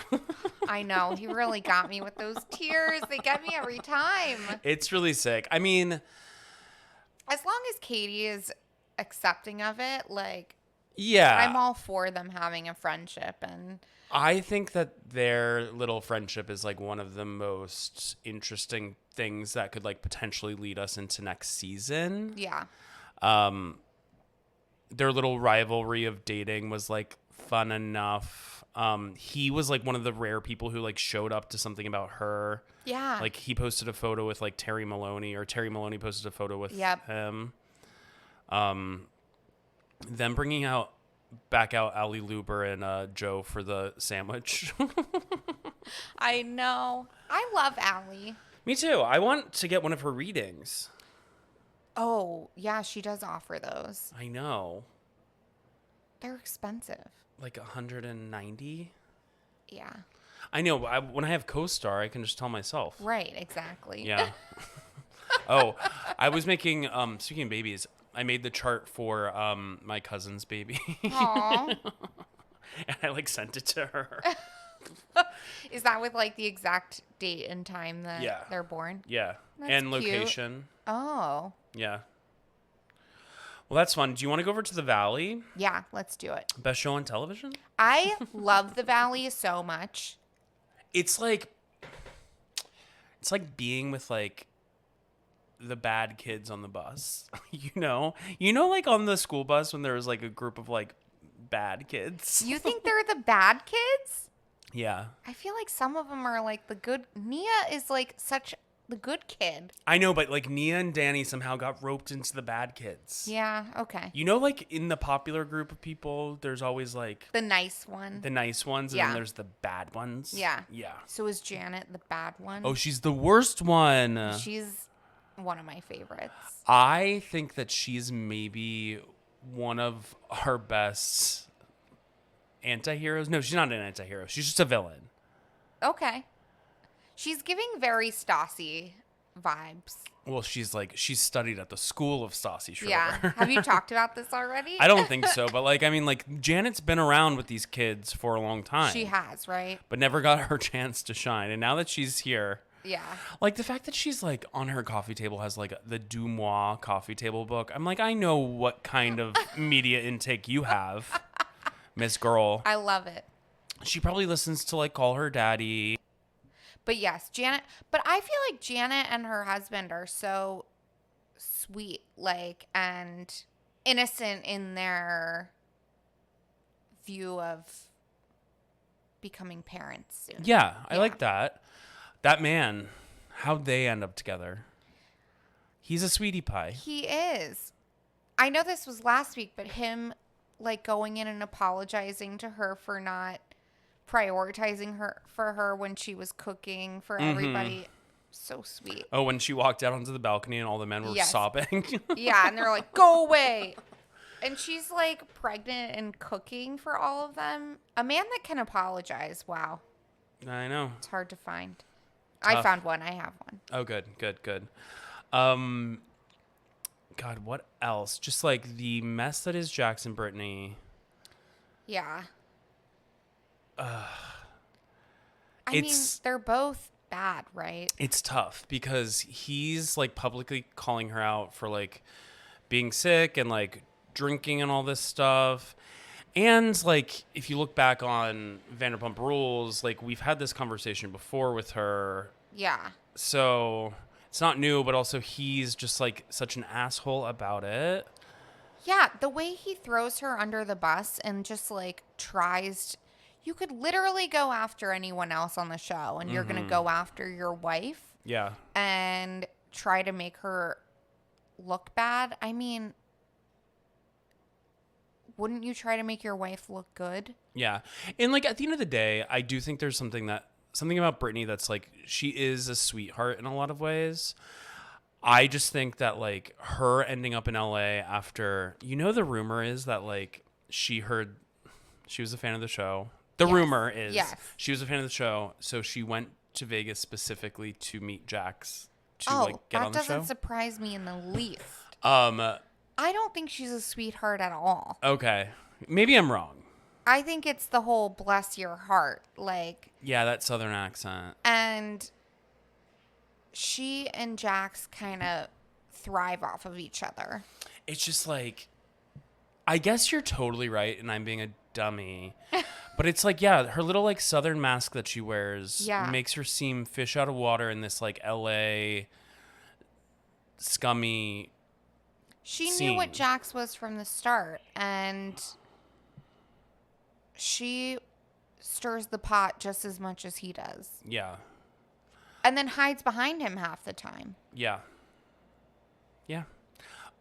I know. He really got me with those tears. They get me every time. It's really sick. I mean, as long as Katie is accepting of it, like, yeah, I'm all for them having a friendship. And I think that their little friendship is, like, one of the most interesting things that could, like, potentially lead us into next season. yeah. Their little rivalry of dating was, like, fun enough. He was, like, one of the rare people who, like, showed up to something about her. Yeah. Like, he posted a photo with, like, Terry Maloney, or Terry Maloney posted a photo with him. Them bringing back out Ali Luber and Joe for the sandwich. I know. I love Allie. Me too. I want to get one of her readings. Oh, yeah, she does offer those. I know. They're expensive. Like 190? Yeah. I know. When I have CoStar, I can just tell myself. Right, exactly. Yeah. Oh, I was making, speaking of babies, I made the chart for my cousin's baby. Aww. And I, like, sent it to her. Is that with, like, the exact date and time that they're born? Yeah. That's and cute. location. Oh. Yeah. Well, that's fun. Do you want to go over to the Valley? Yeah, let's do it. Best show on television? I love the Valley so much. It's like being with like the bad kids on the bus. Like on the school bus when there was like a group of like bad kids. You think they're the bad kids? Yeah. I feel like some of them are like the good. Nia is like such the good kid. I know, but like Nia and Danny somehow got roped into the bad kids. Yeah, okay. Like in the popular group of people, there's always like The nice one. the nice ones, and Yeah. then there's the bad ones. Yeah. Yeah. So is Janet the bad one? Oh, she's the worst one. She's one of my favorites. I think that she's maybe one of our best anti-heroes. No, she's not an anti-hero. She's just a villain. Okay. She's giving very Stassi vibes. Well, she's studied at the school of Stassi Schroeder. Yeah. Have you talked about this already? I don't think so, but Janet's been around with these kids for a long time. She has, right? But never got her chance to shine. And now that she's here, Yeah. like the fact that she's like on her coffee table has like the Dumois coffee table book. I'm like, I know what kind of media intake you have, Miss Girl. I love it. She probably listens to like Call Her Daddy. But yes, Janet. But I feel like Janet and her husband are so sweet, and innocent in their view of becoming parents soon. Yeah, I like that. That man, how'd they end up together? He's a sweetie pie. He is. I know this was last week, but him going in and apologizing to her for not prioritizing her when she was cooking for everybody. So sweet. Oh, when she walked out onto the balcony and all the men were sobbing. Yeah, and they're like, go away. And she's pregnant and cooking for all of them. A man that can apologize. Wow. I know. It's hard to find. Tough. I found one. I have one. Oh, good. God, what else? Just the mess that is Jackson Brittany. Yeah. I mean, they're both bad, right? It's tough because he's publicly calling her out for being sick and drinking and all this stuff. And if you look back on Vanderpump Rules, we've had this conversation before with her. Yeah. So it's not new, but also he's just such an asshole about it. Yeah, the way he throws her under the bus and just tries. You could literally go after anyone else on the show, and you're going to go after your wife. Yeah. And try to make her look bad. I mean, wouldn't you try to make your wife look good? Yeah. And at the end of the day, I do think there's something about Brittany that's she is a sweetheart in a lot of ways. I just think that her ending up in LA after, the rumor is that she heard she was a fan of the show. The rumor is she was a fan of the show, so she went to Vegas specifically to meet Jax to get on the show. That doesn't surprise me in the least. I don't think she's a sweetheart at all. Okay. Maybe I'm wrong. I think it's the whole bless your heart, Yeah, that southern accent. And she and Jax kind of thrive off of each other. It's just I guess you're totally right, and I'm being a dummy. But it's her little southern mask that she wears makes her seem fish out of water in this LA scummy She scene. knew what Jax was from the start, and she stirs the pot just as much as he does. Yeah. And then hides behind him half the time. Yeah. Yeah.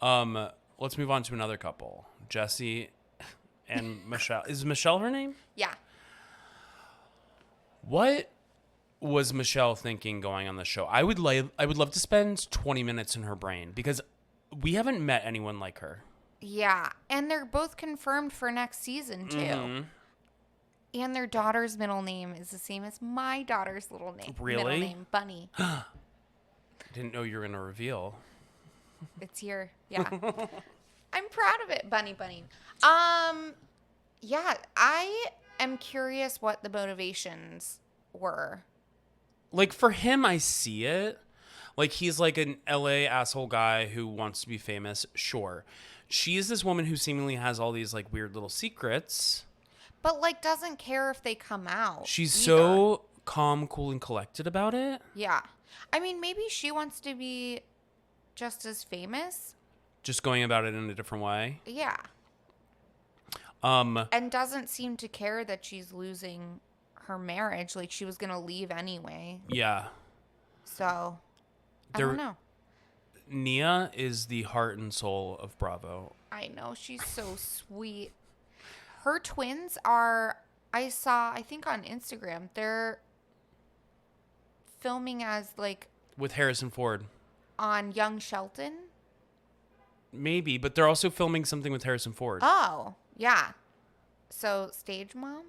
Let's move on to another couple. Jesse and Michelle. Is Michelle her name? Yeah. What was Michelle thinking going on the show? I would love to spend 20 minutes in her brain because we haven't met anyone like her. Yeah. And they're both confirmed for next season, too. Mm-hmm. And their daughter's middle name is the same as my daughter's middle name. Really? Middle name, Bunny. Didn't know you were going to reveal. It's here. Yeah. I'm proud of it, Bunny. Yeah, I am curious what the motivations were. For him, I see it. Like, he's like an LA asshole guy who wants to be famous. Sure. She is this woman who seemingly has all these like weird little secrets. But like doesn't care if they come out. She's either. so calm, cool, and collected about it. Yeah. I mean, maybe she wants to be just as famous. Just going about it in a different way. Yeah. And doesn't seem to care that she's losing her marriage. Like, she was going to leave anyway. Yeah. So, I don't know. Nia is the heart and soul of Bravo. I know. She's so sweet. Her twins are, I think on Instagram, they're filming as, like... With Harrison Ford. On Young Shelton? Maybe, but they're also filming something with Harrison Ford. Oh, yeah. So, stage mom?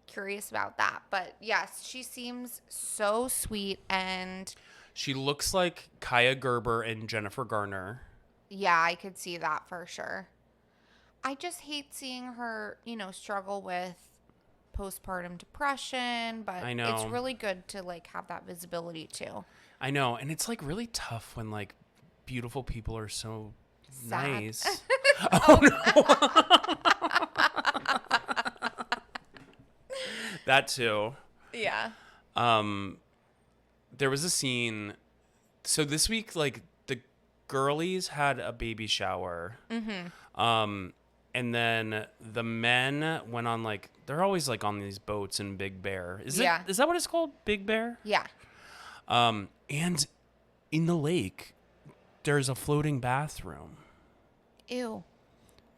Curious about that. But, yes, she seems so sweet and... She looks like Kaya Gerber and Jennifer Garner. Yeah, I could see that for sure. I just hate seeing her, struggle with postpartum depression, but I know. It's really good to like have that visibility too. I know, and it's like really tough when like beautiful people are so Sad. nice. Oh no. That too. Yeah. There was a scene. So this week, like the girlies had a baby shower. Mm-hmm. And then the men went on like they're always like on these boats in Big Bear. Is that what it's called? Big Bear? Yeah. And in the lake, there's a floating bathroom. Ew.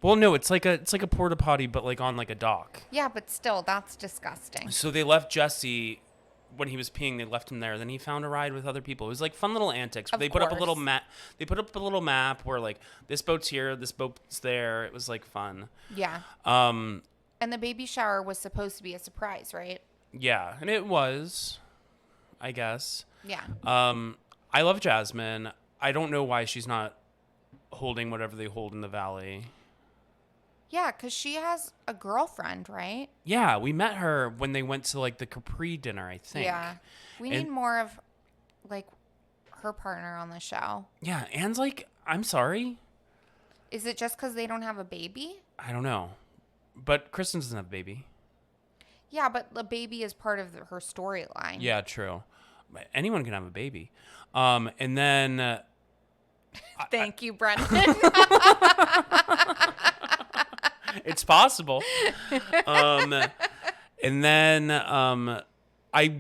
Well, no, it's like a porta potty, but like on like a dock. Yeah, but still, that's disgusting. So they left Jesse when he was peeing. They left him there. Then he found a ride with other people. It was like fun little antics. Of They course. put up a little map. They put up a little map where like this boat's here, this boat's there. It was like fun. Yeah. And the baby shower was supposed to be a surprise, right? Yeah, and it was, I guess. Yeah. I love Jasmine. I don't know why she's not holding whatever they hold in the Valley. Yeah, because she has a girlfriend, right? Yeah, we met her when they went to like the Capri dinner, I think. Yeah. We need more of like her partner on the show. Yeah, and like, I'm sorry. Is it just because they don't have a baby? I don't know. But Kristen doesn't have a baby. Yeah, but the baby is part of her storyline. Yeah, true. Anyone can have a baby. And then... Thank you, Brendan. It's possible. And then I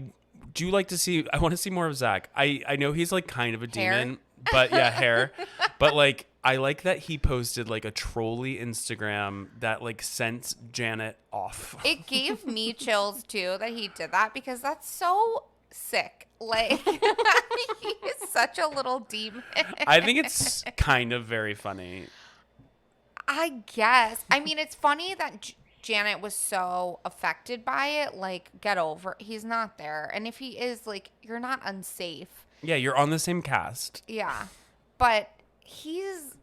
do like to see... I want to see more of Zach. I know he's like kind of a demon. But yeah, hair. But like... I like that he posted like a trolly Instagram that like sent Janet off. It gave me chills too that he did that because that's so sick. Like he is such a little demon. I think it's kind of very funny. I guess. I mean, it's funny that Janet was so affected by it. Like, get over it. He's not there. And if he is, like, you're not unsafe. Yeah, you're on the same cast. Yeah. But his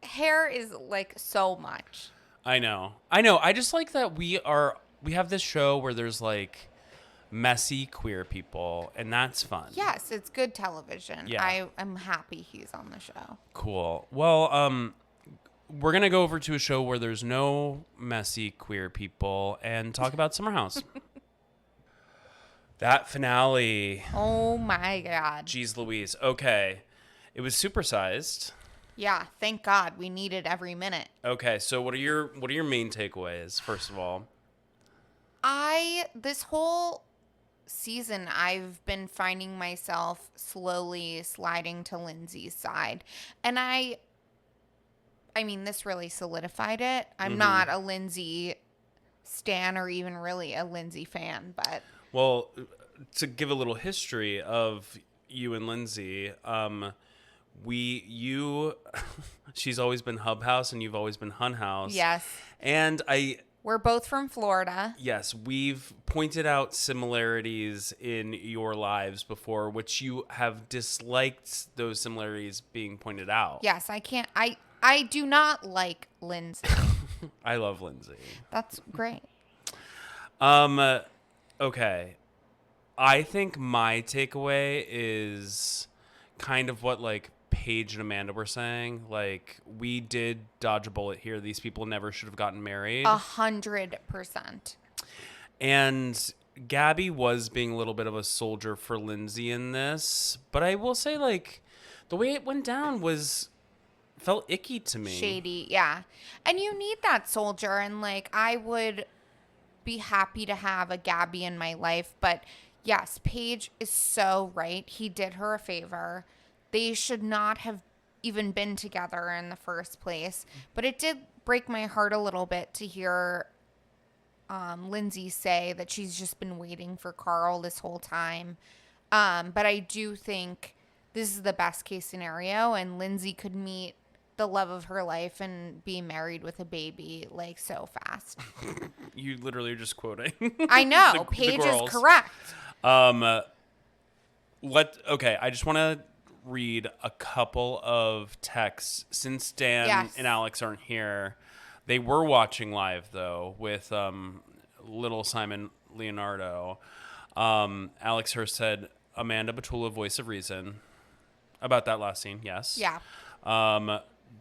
hair is like so much. I know. I just like that we have this show where there's like messy queer people, and that's fun. Yes, it's good television. Yeah. I'm happy he's on the show. Cool. Well, we're gonna go over to a show where there's no messy queer people and talk about SummerHouse. That finale. Oh my God. Jeez Louise. Okay. It was supersized. Yeah, thank God. We needed every minute. Okay, so what are your main takeaways, first of all? This whole season, I've been finding myself slowly sliding to Lindsay's side. And I mean, this really solidified it. I'm not a Lindsay stan or even really a Lindsay fan, but... Well, to give a little history of you and Lindsay, she's always been Hub House and you've always been Hun House. Yes. And we're both from Florida. Yes, we've pointed out similarities in your lives before, which you have disliked those similarities being pointed out. Yes, I do not like Lindsay. I love Lindsay. That's great. Okay. I think my takeaway is kind of what like Paige and Amanda were saying. Like, we did dodge a bullet here. These people never should have gotten married. 100%. And Gabby was being a little bit of a soldier for Lindsay in this. But I will say, like, the way it went down felt icky to me. Shady, yeah. And you need that soldier. And, like, I would be happy to have a Gabby in my life. But, yes, Paige is so right. He did her a favor. They should not have even been together in the first place. But it did break my heart a little bit to hear Lindsay say that she's just been waiting for Carl this whole time. But I do think this is the best case scenario, and Lindsay could meet the love of her life and be married with a baby like so fast. You literally are just quoting. I know. Paige is correct. Okay, I just want to read a couple of texts since Dan and Alex aren't here. They were watching live though with little Simon Leonardo. Alex Hurst said Amanda Batula, voice of reason, about that last scene. Yes. Yeah.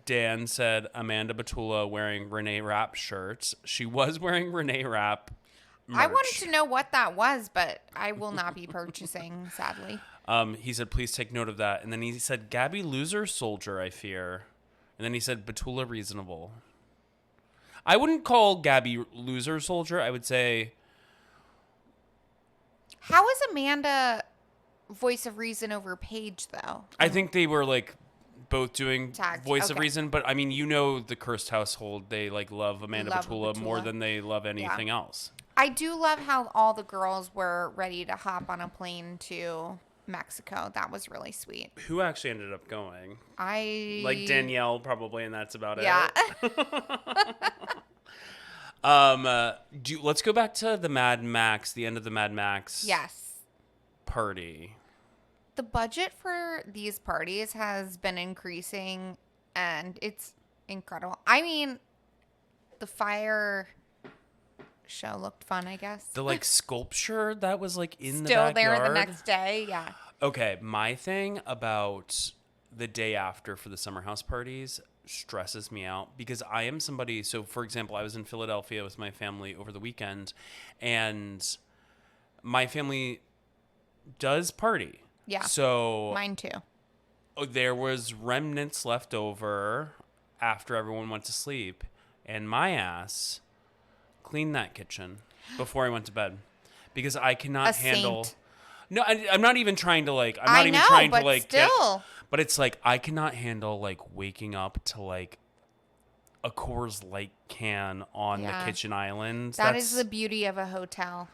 Dan said Amanda Batula wearing Renee Rapp shirts. She was wearing Renee Rapp merch. I wanted to know what that was, but I will not be purchasing, sadly. He said, please take note of that. And then he said, Gabby loser soldier, I fear. And then he said, Batula reasonable. I wouldn't call Gabby loser soldier. I would say. How is Amanda voice of reason over Paige, though? I think they were like both doing voice of Okay. reason. But I mean, you know, the Cursed household, they like love Amanda Batula more than they love anything else. I do love how all the girls were ready to hop on a plane to Mexico. That was really sweet. Who actually ended up going? Like Danielle probably, and that's about yeah. it. Let's go back to the Mad Max, the end of the Mad Max Yes. party. The budget for these parties has been increasing, and it's incredible. I mean, the fire show looked fun, I guess. The like sculpture that was like in the Still backyard. there the next day, yeah. Okay, my thing about the day after for the summer house parties stresses me out because I am somebody. So, for example, I was in Philadelphia with my family over the weekend, and my family does party. Yeah. So Mine too. there was remnants left over after everyone went to sleep, and my ass cleaned that kitchen before I went to bed because I cannot handle. Saint. No, I'm not even trying to like. I'm I not even know, trying but to like. still. But it's like I cannot handle like waking up to like a Coors Light can on the kitchen island. That is the beauty of a hotel.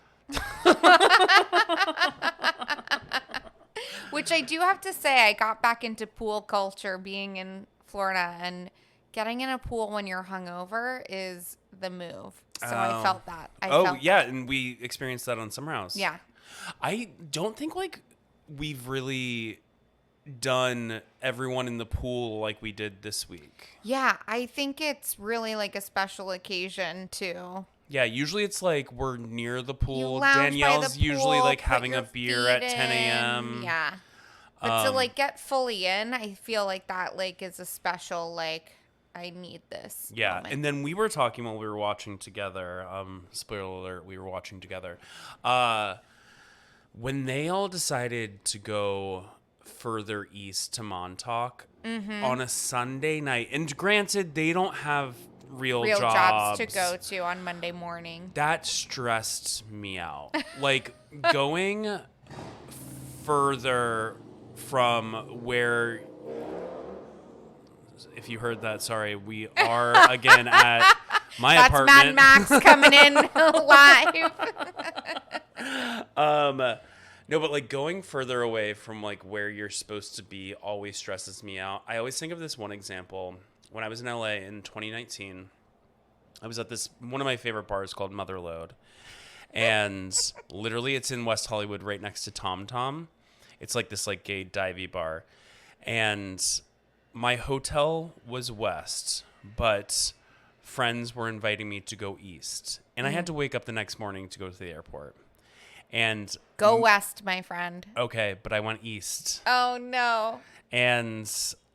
Which I do have to say, I got back into pool culture being in Florida, and getting in a pool when you're hungover is the move. So I felt that. And we experienced that on SummerHouse. Yeah. I don't think like we've really done everyone in the pool like we did this week. Yeah, I think it's really like a special occasion too. Yeah, usually it's like we're near the pool. You lounge by Danielle's the pool, usually like put having your a beer feet at 10 a.m. in. Yeah. But to like get fully in, I feel like that like is a special like I need this. Yeah, moment. and then we were talking while we were watching together. Spoiler alert, we were watching together. When they all decided to go further east to Montauk on a Sunday night, and granted, they don't have real jobs to go to on Monday morning. That stressed me out. Like going further from where, if you heard that, sorry, we are again at my apartment. That's Mad Max coming in live. No, but like going further away from like where you're supposed to be always stresses me out. I always think of this one example. When I was in LA in 2019, I was at this one of my favorite bars called Motherlode. And literally it's in West Hollywood right next to Tom Tom. It's like this like gay divey bar. And my hotel was west, but friends were inviting me to go east. And I had to wake up the next morning to go to the airport. And Go west, my friend. okay, but I went east. Oh, no. And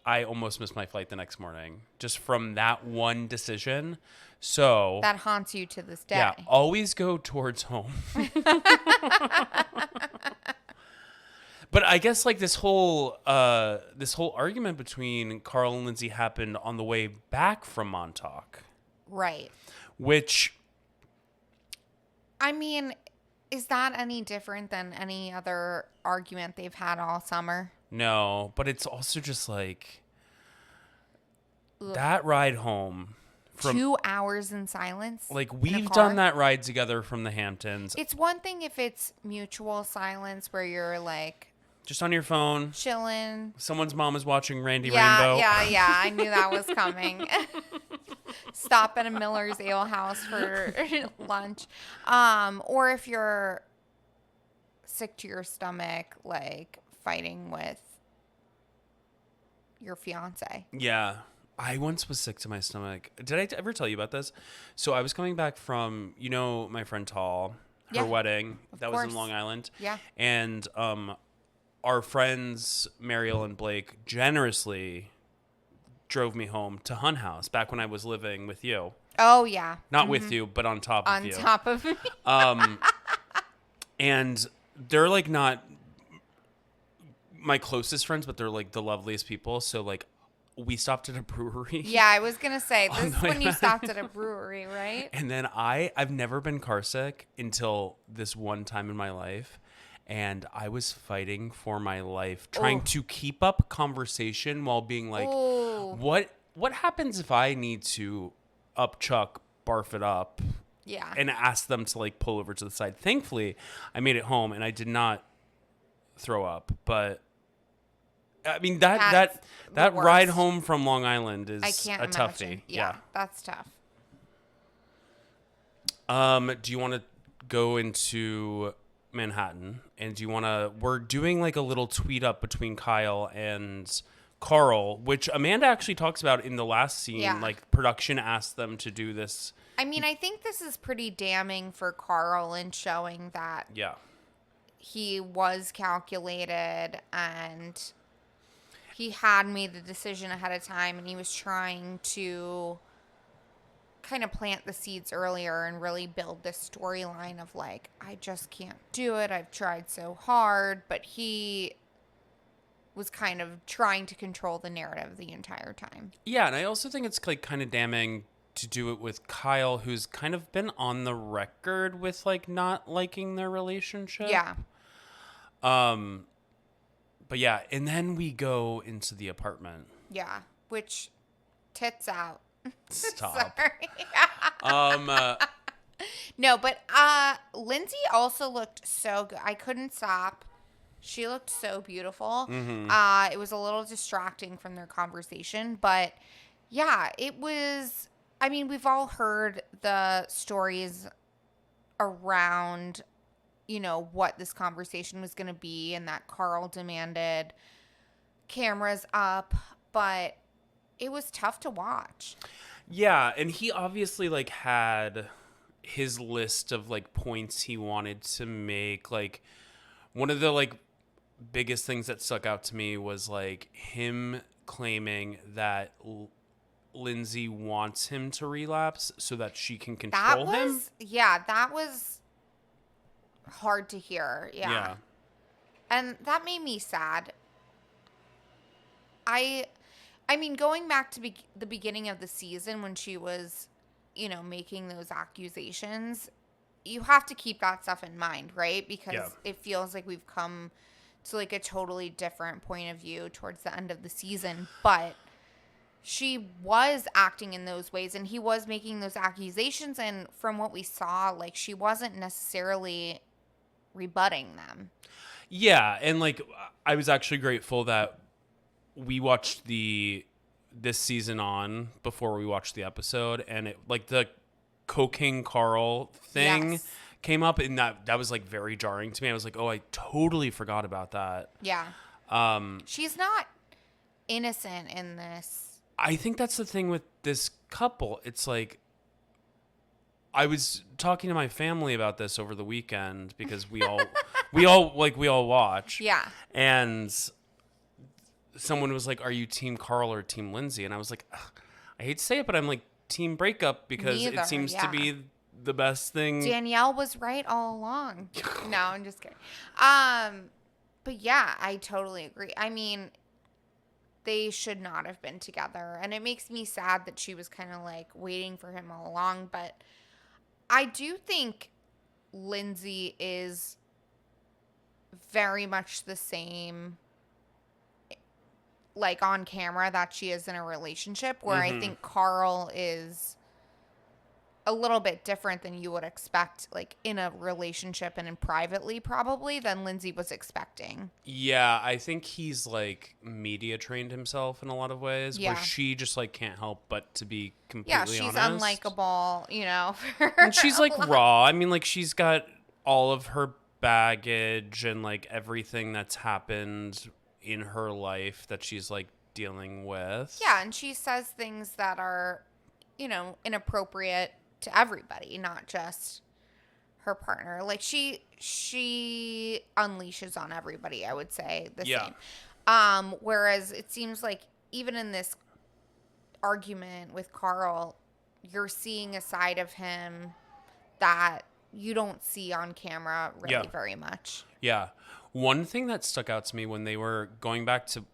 I almost missed my flight the next morning just from that one decision. So That haunts you to this day. yeah, always go towards home. But I guess like this whole argument between Carl and Lindsay happened on the way back from Montauk. Right. Which, I mean, is that any different than any other argument they've had all summer? no, but it's also just like Ugh. that ride home from 2 hours in silence? like in a we've car? done that ride together from the Hamptons. It's one thing if it's mutual silence where you're like Just on your phone. chilling. Someone's mom is watching Randy Yeah, Rainbow. yeah. I knew that was coming. Stop at a Miller's Ale House for lunch. Or if you're sick to your stomach, like fighting with your fiance. Yeah. I once was sick to my stomach. Did I ever tell you about this? So I was coming back from, my friend Tall, her Yeah, wedding. That was in course. Long Island. Yeah. And our friends, Mariel and Blake, generously drove me home to Hun House back when I was living with you. Oh, yeah. Not with you, but on top of On you. top of me. And they're like not my closest friends, but they're like the loveliest people. So like we stopped at a brewery. Yeah, I was going to say, this is the way when you back. stopped at a brewery, right? And then I've never been car sick until this one time in my life. And I was fighting for my life, trying to keep up conversation while being like, Ooh. what happens if I need to barf it up Yeah. and ask them to like pull over to the side. Thankfully, I made it home and I did not throw up. But I mean, that the ride worst. home from Long Island is I can't a imagine. toughie. Yeah, that's tough. Do you want to go into Manhattan, and do you want to, we're doing like a little tweet up between Kyle and Carl, which Amanda actually talks about in the last scene. Yeah. Like production asked them to do this. I mean, I think this is pretty damning for Carl in showing that Yeah. he was calculated and he had made the decision ahead of time, and he was trying to kind of plant the seeds earlier and really build this storyline of like, I just can't do it. I've tried so hard, but he was kind of trying to control the narrative the entire time. Yeah, and I also think it's like kind of damning to do it with Kyle, who's kind of been on the record with like not liking their relationship. Yeah. But yeah, and then we go into the apartment. Yeah. Which tits out. Stop. Sorry. No, but Lindsay also looked so good. I couldn't stop. She looked so beautiful. Mm-hmm. It was a little distracting from their conversation, but yeah, it was. I mean, we've all heard the stories around, what this conversation was going to be, and that Carl demanded cameras up, but it was tough to watch. Yeah, and he obviously like had his list of like points he wanted to make. Like one of the like biggest things that stuck out to me was like him claiming that Lindsay wants him to relapse so that she can control him. Yeah, that was hard to hear. Yeah. And that made me sad. I mean, going back to the beginning of the season when she was, making those accusations, you have to keep that stuff in mind, right? Because it feels like we've come to like a totally different point of view towards the end of the season. But she was acting in those ways, and he was making those accusations. And from what we saw, like, she wasn't necessarily rebutting them. Yeah, and like I was actually grateful that we watched this season on before we watched the episode, and it like the cocaine Carl thing came up, and that was like very jarring to me. I was like, oh, I totally forgot about that. Yeah. She's not innocent in this. I think that's the thing with this couple. It's like I was talking to my family about this over the weekend because we all watch. Yeah. And someone was like, "Are you team Carl or team Lindsay?" And I was like, "Ugh, I hate to say it, but I'm like team breakup because Neither, it seems to yeah. be the best thing." Danielle was right all along. No, I'm just kidding. But yeah, I totally agree. I mean, they should not have been together. And it makes me sad that she was kind of like waiting for him all along. But I do think Lindsay is very much the same, like on camera, that she is in a relationship, where I think Carl is a little bit different than you would expect, like in a relationship and in privately, probably, than Lindsay was expecting. Yeah, I think he's like media trained himself in a lot of ways, Yeah. where she just like can't help but to be completely Yeah, she's honest. unlikable, you know. And she's like raw. I mean, like she's got all of her baggage and like everything that's happened in her life that she's like dealing with. Yeah, and she says things that are, you know, inappropriate to everybody, not just her partner. Like she unleashes on everybody, I would say, the same. Whereas it seems like even in this argument with Carl, you're seeing a side of him that you don't see on camera really very much. Yeah. One thing that stuck out to me when they were going back to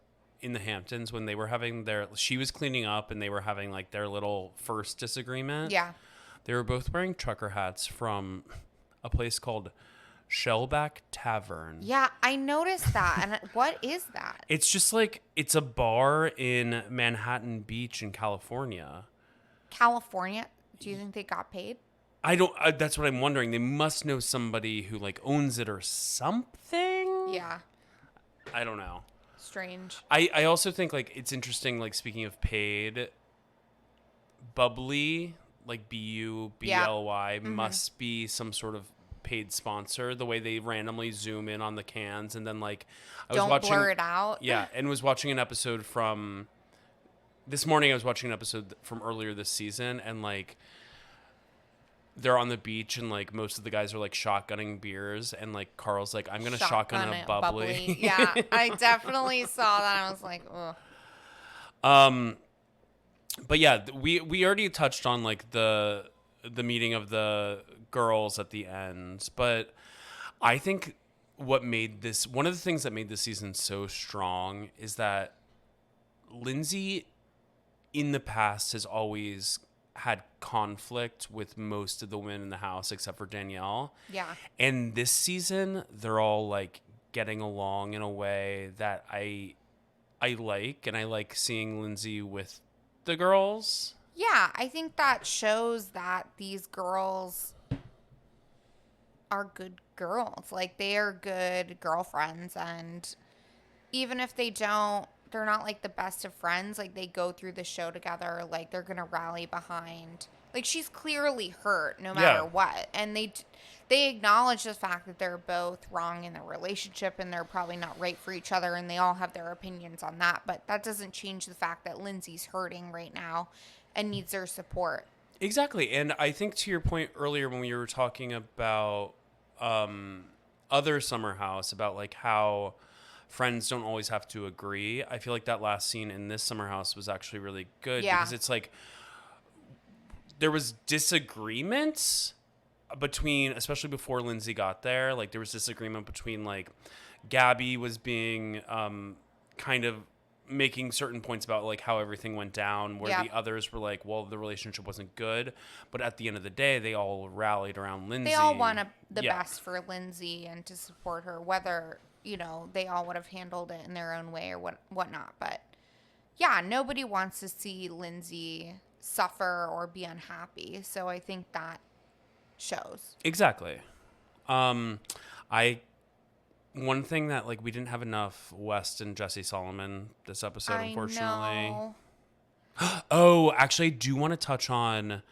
in the Hamptons, when they were having she was cleaning up and they were having like their little first disagreement. Yeah. They were both wearing trucker hats from a place called Shellback Tavern. Yeah, I noticed that. And what is that? It's just like, it's a bar in Manhattan Beach in California. California? Do you think they got paid? That's what I'm wondering. They must know somebody who like owns it or something. Yeah. I don't know. Strange. I also think like it's interesting, like speaking of paid, Bubbly, like BUBLY, must be some sort of paid sponsor, the way they randomly zoom in on the cans and then like Don't blur it out. Yeah, and was watching an episode from this morning. I was watching an episode from earlier this season, and like they're on the beach and like most of the guys are like shotgunning beers, and like Carl's like, I'm gonna shotgun a bubbly. Yeah, I definitely saw that. I was like, ugh. But yeah, we already touched on like the meeting of the girls at the end, but I think one of the things that made this season so strong is that Lindsay in the past has always had conflict with most of the women in the house except for Danielle. Yeah. And this season they're all like getting along in a way that I like, and I like seeing Lindsay with the girls. Yeah, I think that shows that these girls are good girls. Like, they are good girlfriends, and even if they're not like the best of friends, like they go through the show together, like they're gonna rally behind. Like, she's clearly hurt no matter what, and they acknowledge the fact that they're both wrong in their relationship and they're probably not right for each other, and they all have their opinions on that, but that doesn't change the fact that Lindsay's hurting right now and needs their support. Exactly. And I think to your point earlier when we were talking about other Summer House, about like how friends don't always have to agree, I feel like that last scene in this Summer House was actually really good. Yeah. Because it's like there was disagreements between, especially before Lindsay got there, like there was disagreement between like Gabby was being kind of making certain points about like how everything went down, where the others were like, well, the relationship wasn't good, but at the end of the day they all rallied around Lindsay. They all want the best for Lindsay and to support her, whether, you know, they all would have handled it in their own way or whatnot. But yeah, nobody wants to see Lindsay suffer or be unhappy, so I think that shows. Exactly. One thing that like we didn't have enough West and Jesse Solomon this episode, unfortunately. Know. Oh, actually, I do want to touch on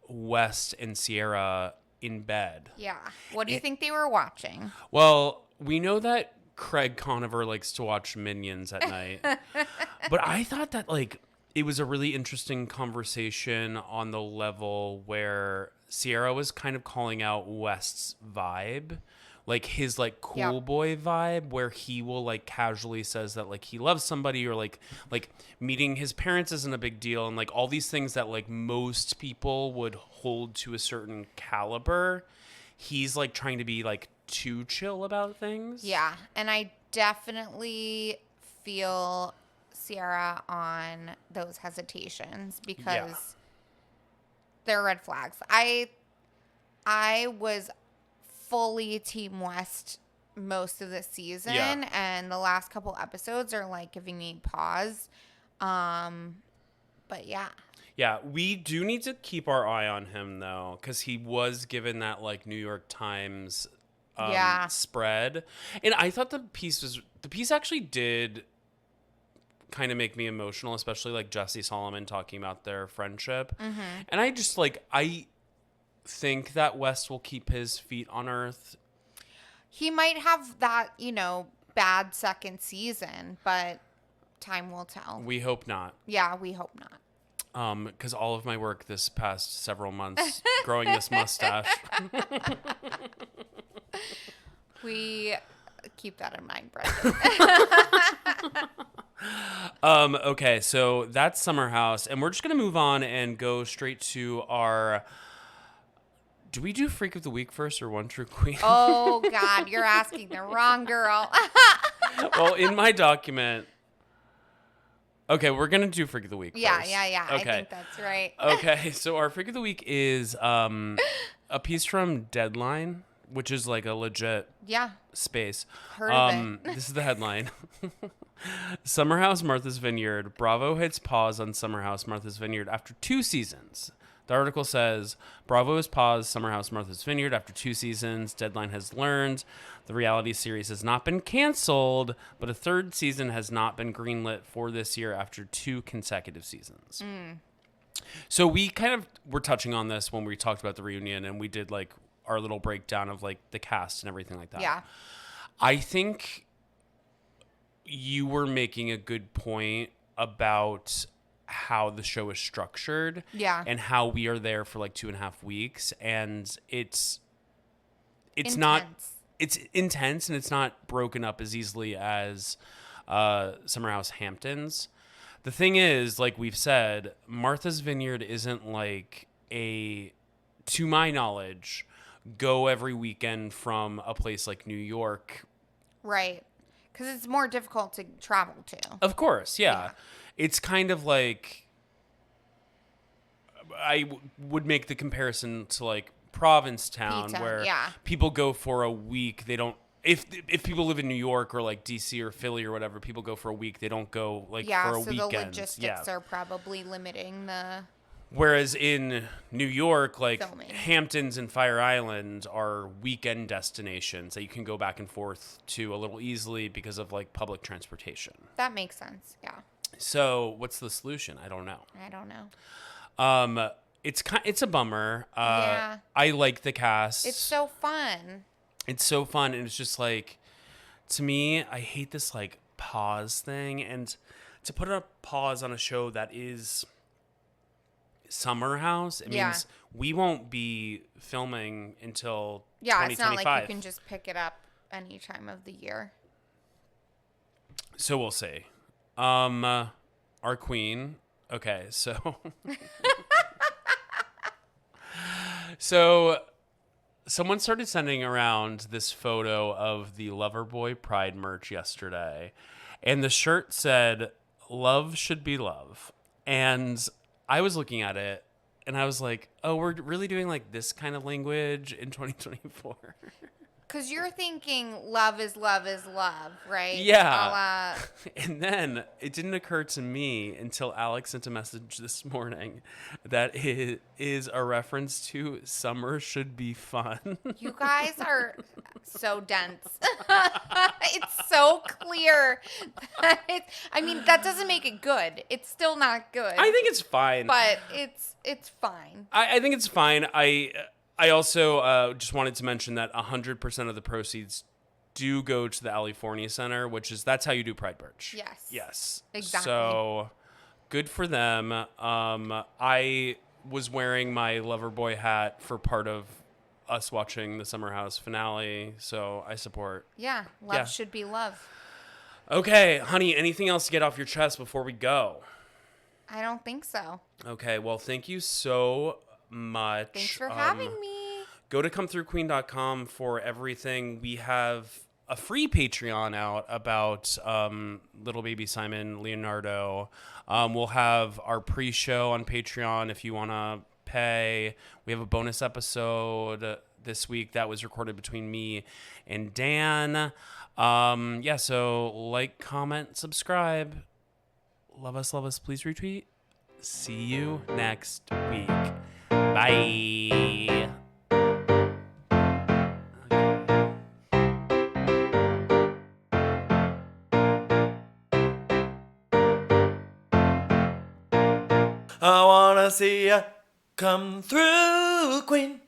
West and Sierra in bed. Yeah. What do you think they were watching? Well, we know that Craig Conover likes to watch Minions at night, but I thought that like it was a really interesting conversation on the level where Sierra was kind of calling out West's vibe, like his like cool Yep. boy vibe, where he will like casually says that like he loves somebody, or like meeting his parents isn't a big deal, and like all these things that like most people would hold to a certain caliber. He's like trying to be like too chill about things. Yeah, and I definitely feel Sierra on those hesitations because they're red flags. I was fully Team West most of the season, and the last couple episodes are like giving me pause. But yeah. Yeah, we do need to keep our eye on him though, because he was given that like New York Times spread, and I thought the piece actually did kind of make me emotional, especially like Jesse Solomon talking about their friendship. And I just like, I think that West will keep his feet on earth. He might have that, bad second season, but time will tell. We hope not. Yeah, we hope not. Because all of my work this past several months growing this mustache. We keep that in mind, Brendan. Okay, so that's Summer House, and we're just gonna move on and go straight to our. Do we do Freak of the Week first or One True Queen? Oh God, you're asking the wrong girl. Well, in my document. Okay, we're gonna do Freak of the Week first. Yeah. Okay. I think that's right. Okay, so our Freak of the Week is a piece from Deadline, which is like a legit space. Heard of it. This is the headline. SummerHouse Martha's Vineyard. Bravo hits pause on SummerHouse Martha's Vineyard after 2 seasons. The article says, Bravo has paused SummerHouse Martha's Vineyard after 2 seasons. Deadline has learned the reality series has not been canceled, but a 3rd season has not been greenlit for this year after 2 consecutive seasons. So we kind of were touching on this when we talked about the reunion, and we did like our little breakdown of like the cast and everything like that. Yeah. I think you were making a good point about how the show is structured. Yeah. And how we are there for like 2.5 weeks. And it's Intense. not, it's intense, and it's not broken up as easily as SummerHouse Hamptons. The thing is, like we've said, Martha's Vineyard isn't like to my knowledge, go every weekend from a place like New York. Right. Because it's more difficult to travel to. Of course, yeah. It's kind of like, I would make the comparison to like Provincetown, P-Town, where yeah. people go for a week. They don't, if people live in New York or like DC or Philly or whatever, people go for a week. They don't go like for a so weekend. the logistics are probably limiting the... Whereas in New York, like Filming. Hamptons and Fire Island are weekend destinations that you can go back and forth to a little easily because of like public transportation. That makes sense, yeah. So what's the solution? I don't know. I don't know. It's a bummer. Yeah. I like the cast. It's so fun. It's so fun, and it's just like, to me, I hate this like pause thing, and to put a pause on a show that is SummerHouse, it means we won't be filming until 2025. It's not like you can just pick it up any time of the year. So we'll see. Our queen. Okay, so so someone started sending around this photo of the Loverboy Pride merch yesterday, and the shirt said, "Love should be love." And I was looking at it, and I was like, oh, we're really doing like this kind of language in 2024. Because you're thinking love is love, right? Yeah. And then it didn't occur to me until Alex sent a message this morning that it is a reference to Summer Should Be Fun. You guys are so dense. It's so clear. That doesn't make it good. It's still not good. I think it's fine. But it's fine. I think it's fine. I also just wanted to mention that 100% of the proceeds do go to the California Center, that's how you do Pride Merch. Yes. Yes. Exactly. So good for them. I was wearing my Loverboy hat for part of us watching the Summer House finale, so I support. Yeah, love should be love. Okay, honey, anything else to get off your chest before we go? I don't think so. Okay, well, thank you so much. Thanks for having me. Go to comethroughqueen.com for everything. We have a free Patreon out about little baby Simon Leonardo. We'll have our pre-show on Patreon if you want to pay. We have a bonus episode this week that was recorded between me and Dan. So like, comment, subscribe. Love us, please retweet. See you next week. Bye. I wanna see ya come through, Queen.